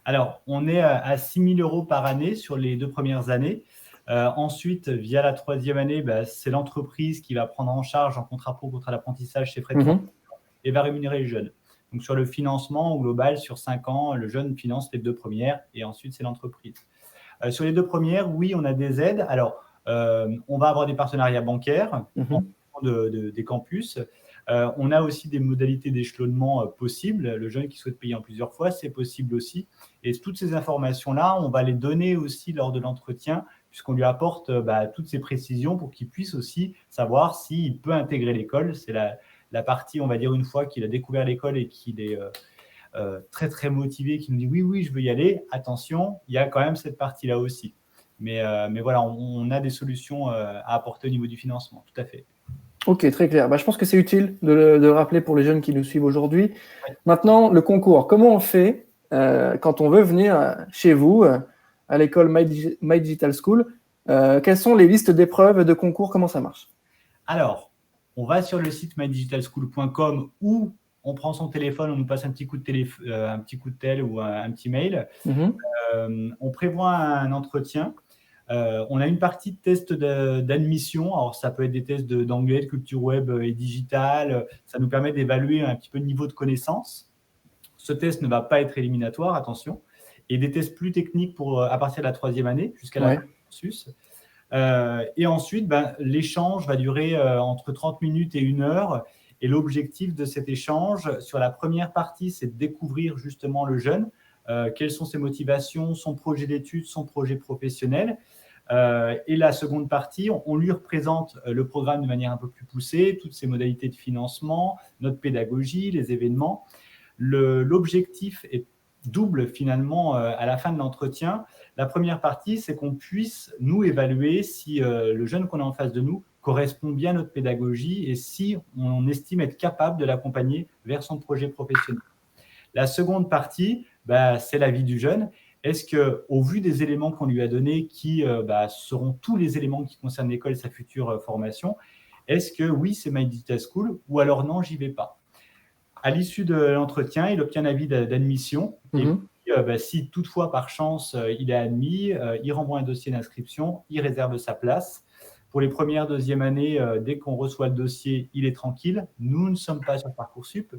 Alors, on est à 6 000 € par année sur les 2 premières années. Ensuite, via la 3e année, c'est l'entreprise qui va prendre en charge en contrat pro, contrat d'apprentissage ses frais de formation et va rémunérer les jeunes. Donc, sur le financement au global, sur 5 ans, le jeune finance les 2 premières et ensuite, c'est l'entreprise. Sur les 2 premières, oui, on a des aides. Alors, on va avoir des partenariats bancaires des campus. On a aussi des modalités d'échelonnement possibles. Le jeune qui souhaite payer en plusieurs fois, c'est possible aussi. Et toutes ces informations-là, on va les donner aussi lors de l'entretien, puisqu'on lui apporte toutes ces précisions pour qu'il puisse aussi savoir s'il peut intégrer l'école. C'est la partie, on va dire, une fois qu'il a découvert l'école et qu'il est très, très motivé, qu'il nous dit oui, je veux y aller. Attention, il y a quand même cette partie-là aussi. Mais voilà, on a des solutions à apporter au niveau du financement, tout à fait. Ok, très clair. Je pense que c'est utile de le rappeler pour les jeunes qui nous suivent aujourd'hui. Maintenant, le concours. Comment on fait quand on veut venir chez vous, à l'école My Digital School ? Quelles sont les listes d'épreuves de concours ? Comment ça marche ? Alors, on va sur le site mydigitalschool.com où on prend son téléphone, on nous passe un petit coup de tel ou un petit mail. On prévoit un entretien. On a une partie de test d'admission. Alors, ça peut être des tests d'anglais, de culture web et digitale. Ça nous permet d'évaluer un petit peu le niveau de connaissance. Ce test ne va pas être éliminatoire, attention. Et des tests plus techniques à partir de la 3e année, jusqu'à la cursus. Et ensuite, l'échange va durer entre 30 minutes et 1 heure. Et l'objectif de cet échange, sur la première partie, c'est de découvrir justement le jeune. Quelles sont ses motivations, son projet d'études, son projet professionnel. Et la seconde partie, on lui représente le programme de manière un peu plus poussée, toutes ses modalités de financement, notre pédagogie, les événements. L'objectif est double finalement à la fin de l'entretien. La première partie, c'est qu'on puisse nous évaluer si le jeune qu'on a en face de nous correspond bien à notre pédagogie et si on estime être capable de l'accompagner vers son projet professionnel. La seconde partie, c'est la vie du jeune. Est-ce qu'au vu des éléments qu'on lui a donnés, qui seront tous les éléments qui concernent l'école et sa future formation, est-ce que oui, c'est My Digital School ou alors non, j'y vais pas ? À l'issue de l'entretien, il obtient un avis d'admission. Et puis, si toutefois, par chance, il est admis, il renvoie un dossier d'inscription, il réserve sa place. Pour les premières, 2e années, dès qu'on reçoit le dossier, il est tranquille. Nous ne sommes pas sur Parcoursup.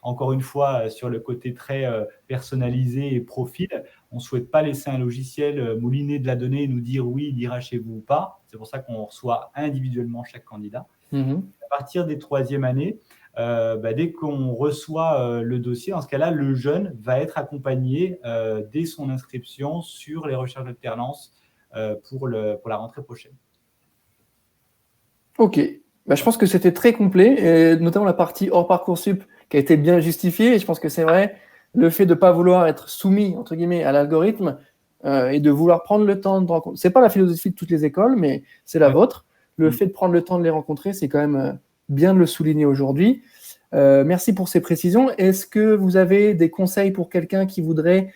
encore une fois, sur le côté très personnalisé et profil. On ne souhaite pas laisser un logiciel mouliner de la donnée et nous dire oui, il ira chez vous ou pas. C'est pour ça qu'on reçoit individuellement chaque candidat. À partir des 3e années, dès qu'on reçoit le dossier, dans ce cas-là, le jeune va être accompagné dès son inscription sur les recherches d'alternance pour la rentrée prochaine. Ok, je pense que c'était très complet, et notamment la partie hors Parcoursup qui a été bien justifiée. Et je pense que c'est vrai, le fait de ne pas vouloir être soumis, entre guillemets, à l'algorithme et de vouloir prendre le temps de rencontrer. Ce n'est pas la philosophie de toutes les écoles, mais c'est la vôtre. Le fait de prendre le temps de les rencontrer, c'est quand même bien de le souligner aujourd'hui. Merci pour ces précisions. Est-ce que vous avez des conseils pour quelqu'un qui voudrait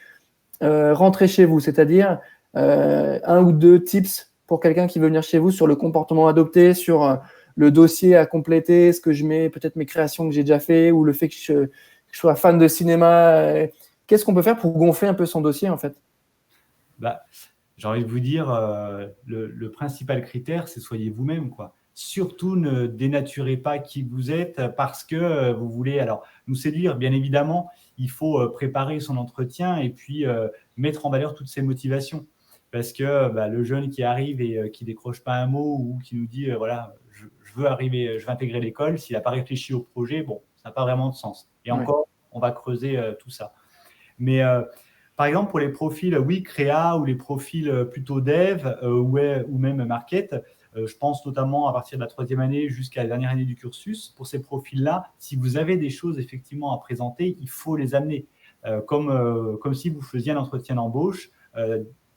rentrer chez vous, c'est-à-dire 1 ou 2 tips pour quelqu'un qui veut venir chez vous sur le comportement adopté, sur le dossier à compléter, ce que je mets, peut-être mes créations que j'ai déjà fait, ou le fait que je sois fan de cinéma. Qu'est-ce qu'on peut faire pour gonfler un peu son dossier, en fait? J'ai envie de vous dire, le principal critère, c'est soyez vous-même, quoi. Surtout, ne dénaturez pas qui vous êtes parce que vous voulez nous séduire. Bien évidemment, il faut préparer son entretien et puis mettre en valeur toutes ses motivations. Parce que le jeune qui arrive et qui décroche pas un mot ou qui nous dit voilà, je veux intégrer l'école, s'il n'a pas réfléchi au projet, bon, ça n'a pas vraiment de sens. Et encore, on va creuser tout ça. Mais par exemple, pour les profils créa ou les profils plutôt dev ou même market, je pense notamment à partir de la 3e année jusqu'à la dernière année du cursus. Pour ces profils-là, si vous avez des choses effectivement à présenter, il faut les amener. Comme si vous faisiez un entretien d'embauche.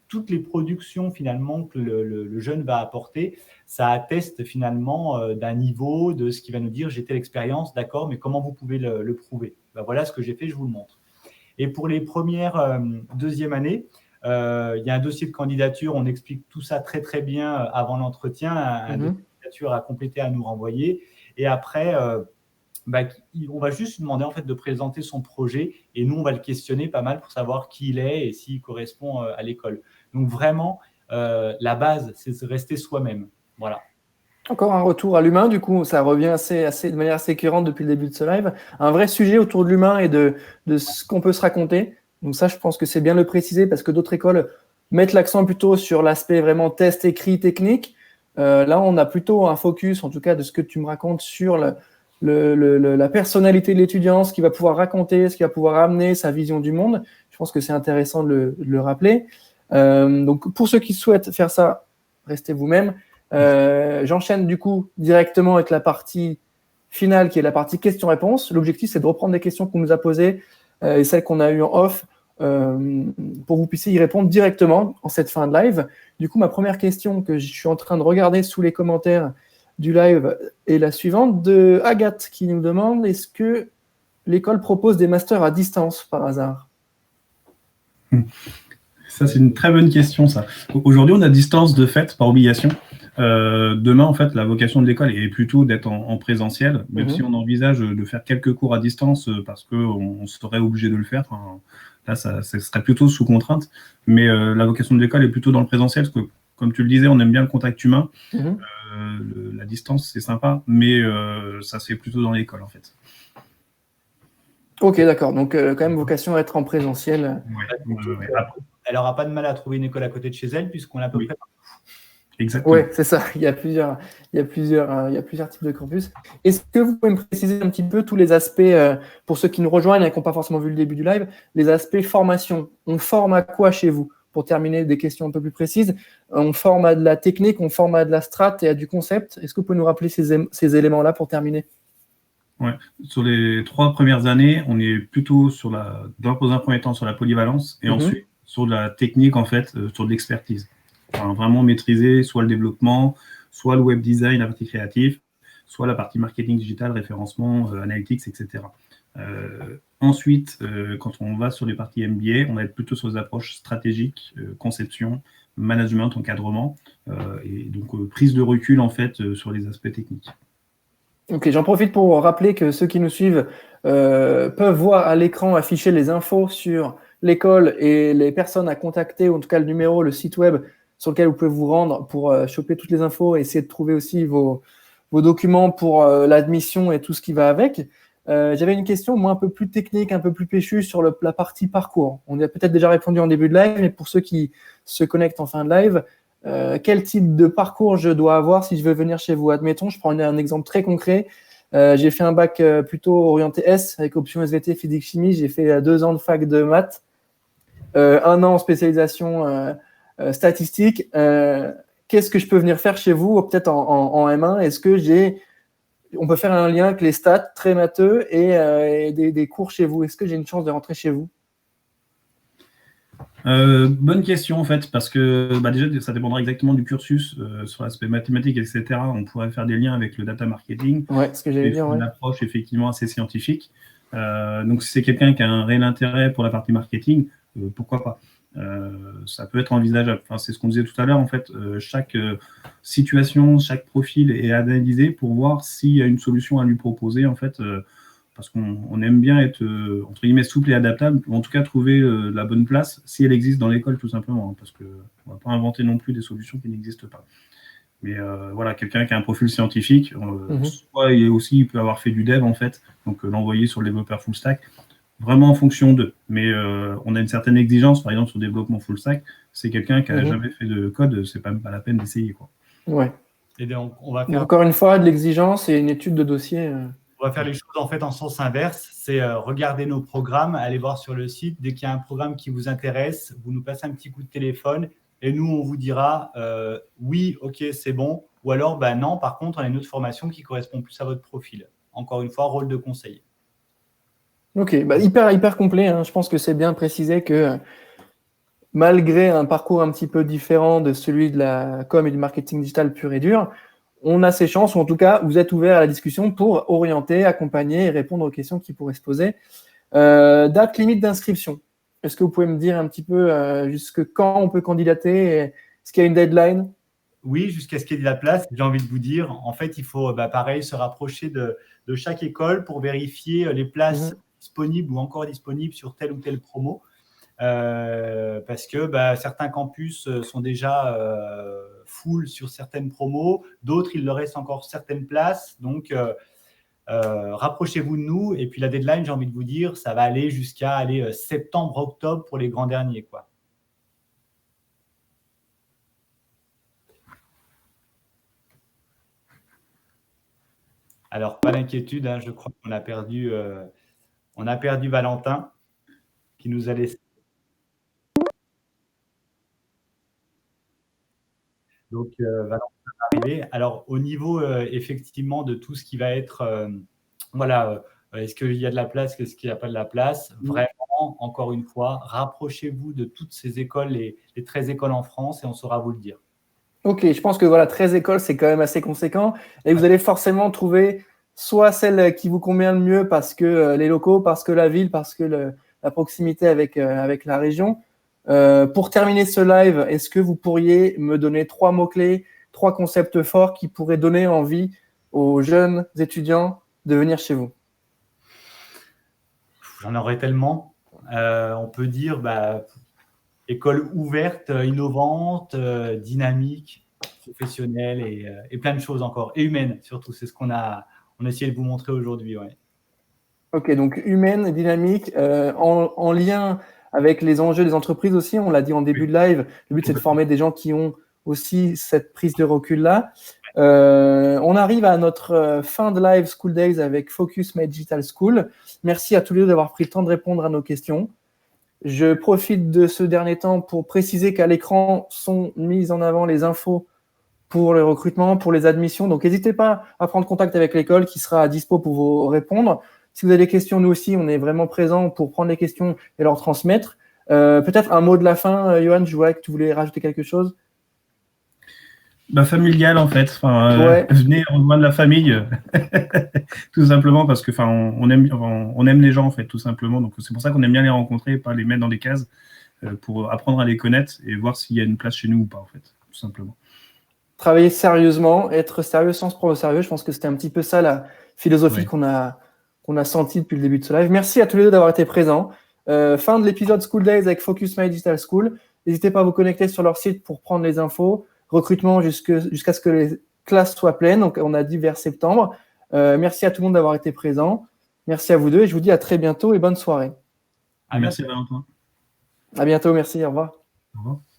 Toutes les productions finalement que le jeune va apporter, ça atteste finalement d'un niveau, de ce qu'il va nous dire, j'ai telle expérience, d'accord, mais comment vous pouvez le prouver? Voilà ce que j'ai fait, je vous le montre. Et pour les premières 2e années, il y a un dossier de candidature, on explique tout ça très très bien avant l'entretien, un dossier de candidature à compléter, à nous renvoyer. Et après, on va juste lui demander en fait de présenter son projet et nous on va le questionner pas mal pour savoir qui il est et s'il correspond à l'école. Donc vraiment, la base, c'est de rester soi-même. Voilà. Encore un retour à l'humain, du coup, ça revient de manière assez récurrente depuis le début de ce live. Un vrai sujet autour de l'humain et de ce qu'on peut se raconter. Donc ça, je pense que c'est bien de le préciser parce que d'autres écoles mettent l'accent plutôt sur l'aspect vraiment test écrit technique. Là, on a plutôt un focus, en tout cas de ce que tu me racontes, sur la personnalité de l'étudiant, ce qu'il va pouvoir raconter, ce qu'il va pouvoir amener, sa vision du monde. Je pense que c'est intéressant de le rappeler. Donc, pour ceux qui souhaitent faire ça, restez vous-même. J'enchaîne du coup directement avec la partie finale qui est la partie questions-réponses. L'objectif, c'est de reprendre des questions qu'on nous a posées et celles qu'on a eues en off pour que vous puissiez y répondre directement en cette fin de live. Du coup, ma première question que je suis en train de regarder sous les commentaires du live est la suivante de Agathe qui nous demande: est-ce que l'école propose des masters à distance par hasard? Ça, c'est une très bonne question, ça. Aujourd'hui, on a distance de fait par obligation. Demain, en fait, la vocation de l'école est plutôt d'être en présentiel, même si on envisage de faire quelques cours à distance parce qu'on serait obligé de le faire. Enfin, là, ça serait plutôt sous contrainte. Mais la vocation de l'école est plutôt dans le présentiel parce que, comme tu le disais, on aime bien le contact humain. La distance, c'est sympa, mais ça se fait plutôt dans l'école, en fait. Ok, d'accord. Donc, quand même, vocation à être en présentiel. Elle n'aura pas de mal à trouver une école à côté de chez elle, puisqu'on l'a à peu près partout. Exactement. Oui, c'est ça. Il y a plusieurs types de campus. Est-ce que vous pouvez me préciser un petit peu tous les aspects, pour ceux qui nous rejoignent et qui n'ont pas forcément vu le début du live, les aspects formation? On forme à quoi chez vous? Pour terminer, des questions un peu plus précises. On forme à de la technique, on forme à de la strat et à du concept. Est-ce que vous pouvez nous rappeler ces éléments-là pour terminer? Ouais. Sur les 3 premières années, on est plutôt dans un premier temps sur la polyvalence et ensuite sur de la technique, en fait, sur de l'expertise. Enfin, vraiment maîtriser soit le développement, soit le web design, la partie créative, soit la partie marketing digital, référencement, analytics, etc. Ensuite, quand on va sur les parties MBA, on va être plutôt sur les approches stratégiques, conception, management, encadrement, et donc prise de recul, en fait, sur les aspects techniques. Ok, j'en profite pour rappeler que ceux qui nous suivent peuvent voir à l'écran afficher les infos sur l'école et les personnes à contacter, ou en tout cas le numéro, le site web sur lequel vous pouvez vous rendre pour choper toutes les infos et essayer de trouver aussi vos documents pour l'admission et tout ce qui va avec. J'avais une question, moi, un peu plus technique, un peu plus péchue sur la partie parcours. On y a peut-être déjà répondu en début de live, mais pour ceux qui se connectent en fin de live, quel type de parcours je dois avoir si je veux venir chez vous? Admettons, je prends un exemple très concret. J'ai fait un bac plutôt orienté S avec option SVT physique-chimie. J'ai fait 2 ans de fac de maths, 1 an en spécialisation statistique. Qu'est-ce que je peux venir faire chez vous, peut-être en M1? Est-ce que on peut faire un lien avec les stats très matheux et des cours chez vous? Est-ce que j'ai une chance de rentrer chez vous? Bonne question en fait, parce que déjà ça dépendra exactement du cursus sur l'aspect mathématique, etc. On pourrait faire des liens avec le data marketing. Ouais, ce que j'allais dire. Une approche effectivement assez scientifique. Donc si c'est quelqu'un qui a un réel intérêt pour la partie marketing, pourquoi pas. Ça peut être envisageable. Enfin, c'est ce qu'on disait tout à l'heure en fait. Chaque situation, chaque profil est analysé pour voir s'il y a une solution à lui proposer en fait. Parce qu'on aime bien être, entre guillemets, souple et adaptable, ou en tout cas trouver la bonne place, si elle existe dans l'école, tout simplement, hein, parce qu'on ne va pas inventer non plus des solutions qui n'existent pas. Mais voilà, quelqu'un qui a un profil scientifique, soit il peut avoir fait du dev, en fait, donc l'envoyer sur le développeur full stack, vraiment en fonction d'eux. Mais on a une certaine exigence, par exemple, sur le développement full stack, c'est quelqu'un qui n'a jamais fait de code, c'est même pas la peine d'essayer, quoi. Ouais. Et donc, on va faire... Encore une fois, de l'exigence et une étude de dossier. On va faire les choses en fait en sens inverse, c'est regarder nos programmes, aller voir sur le site. Dès qu'il y a un programme qui vous intéresse, vous nous passez un petit coup de téléphone et nous, on vous dira oui, ok, c'est bon. Ou alors, non, par contre, on a une autre formation qui correspond plus à votre profil. Encore une fois, rôle de conseiller. Ok, hyper complet. Hein. Je pense que c'est bien précisé que malgré un parcours un petit peu différent de celui de la com et du marketing digital pur et dur, on a ces chances, ou en tout cas, vous êtes ouvert à la discussion pour orienter, accompagner et répondre aux questions qui pourraient se poser. Date limite d'inscription. Est-ce que vous pouvez me dire un petit peu jusque quand on peut candidater? Est-ce qu'il y a une deadline? Oui, jusqu'à ce qu'il y ait de la place. J'ai envie de vous dire, en fait, il faut pareil se rapprocher de chaque école pour vérifier les places disponibles ou encore disponibles sur telle ou telle promo. Parce que certains campus sont déjà full sur certaines promos, d'autres, il leur reste encore certaines places. Donc, rapprochez-vous de nous. Et puis, la deadline, j'ai envie de vous dire, ça va aller jusqu'à septembre, octobre pour les grands derniers, quoi. Alors, pas d'inquiétude, hein, je crois qu'on a perdu Valentin qui nous a laissé. Donc, Valentin va arriver. Alors, au niveau effectivement de tout ce qui va être, est-ce qu'il y a de la place, est-ce qu'il n'y a pas de la place? Vraiment, encore une fois, rapprochez-vous de toutes ces écoles, les 13 écoles en France, et on saura vous le dire. Ok, je pense que 13 écoles, c'est quand même assez conséquent. Et vous allez forcément trouver soit celle qui vous convient le mieux parce que les locaux, parce que la ville, parce que la proximité avec la région. Pour terminer ce live, est-ce que vous pourriez me donner 3 mots-clés, 3 concepts forts qui pourraient donner envie aux jeunes étudiants de venir chez vous? J'en aurais tellement. On peut dire école ouverte, innovante, dynamique, professionnelle et plein de choses encore. Et humaine, surtout. C'est ce qu'on a essayé de vous montrer aujourd'hui. Ouais. Ok, donc humaine, dynamique, en lien avec les enjeux des entreprises aussi. On l'a dit en début de live. Le but, c'est de former des gens qui ont aussi cette prise de recul-là. On arrive à notre fin de live School Days avec Focus My Digital School. Merci à tous les deux d'avoir pris le temps de répondre à nos questions. Je profite de ce dernier temps pour préciser qu'à l'écran sont mises en avant les infos pour le recrutement, pour les admissions. Donc, n'hésitez pas à prendre contact avec l'école qui sera à dispo pour vous répondre. Si vous avez des questions, nous aussi, on est vraiment présents pour prendre les questions et leur transmettre. Peut-être un mot de la fin, Johan, je vois que tu voulais rajouter quelque chose. Familial en fait. Venez rejoindre la famille, tout simplement parce que on aime les gens en fait, tout simplement. Donc c'est pour ça qu'on aime bien les rencontrer, pas les mettre dans des cases, pour apprendre à les connaître et voir s'il y a une place chez nous ou pas en fait, tout simplement. Travailler sérieusement, être sérieux sans se prendre au sérieux. Je pense que c'était un petit peu ça la philosophie qu'on a senti depuis le début de ce live. Merci à tous les deux d'avoir été présents. Fin de l'épisode School Days avec Focus My Digital School. N'hésitez pas à vous connecter sur leur site pour prendre les infos. Recrutement jusqu'à ce que les classes soient pleines. Donc, on a dit vers septembre. Merci à tout le monde d'avoir été présent. Merci à vous deux et je vous dis à très bientôt et bonne soirée. Merci Valentin. À bientôt, merci, au revoir. Au revoir.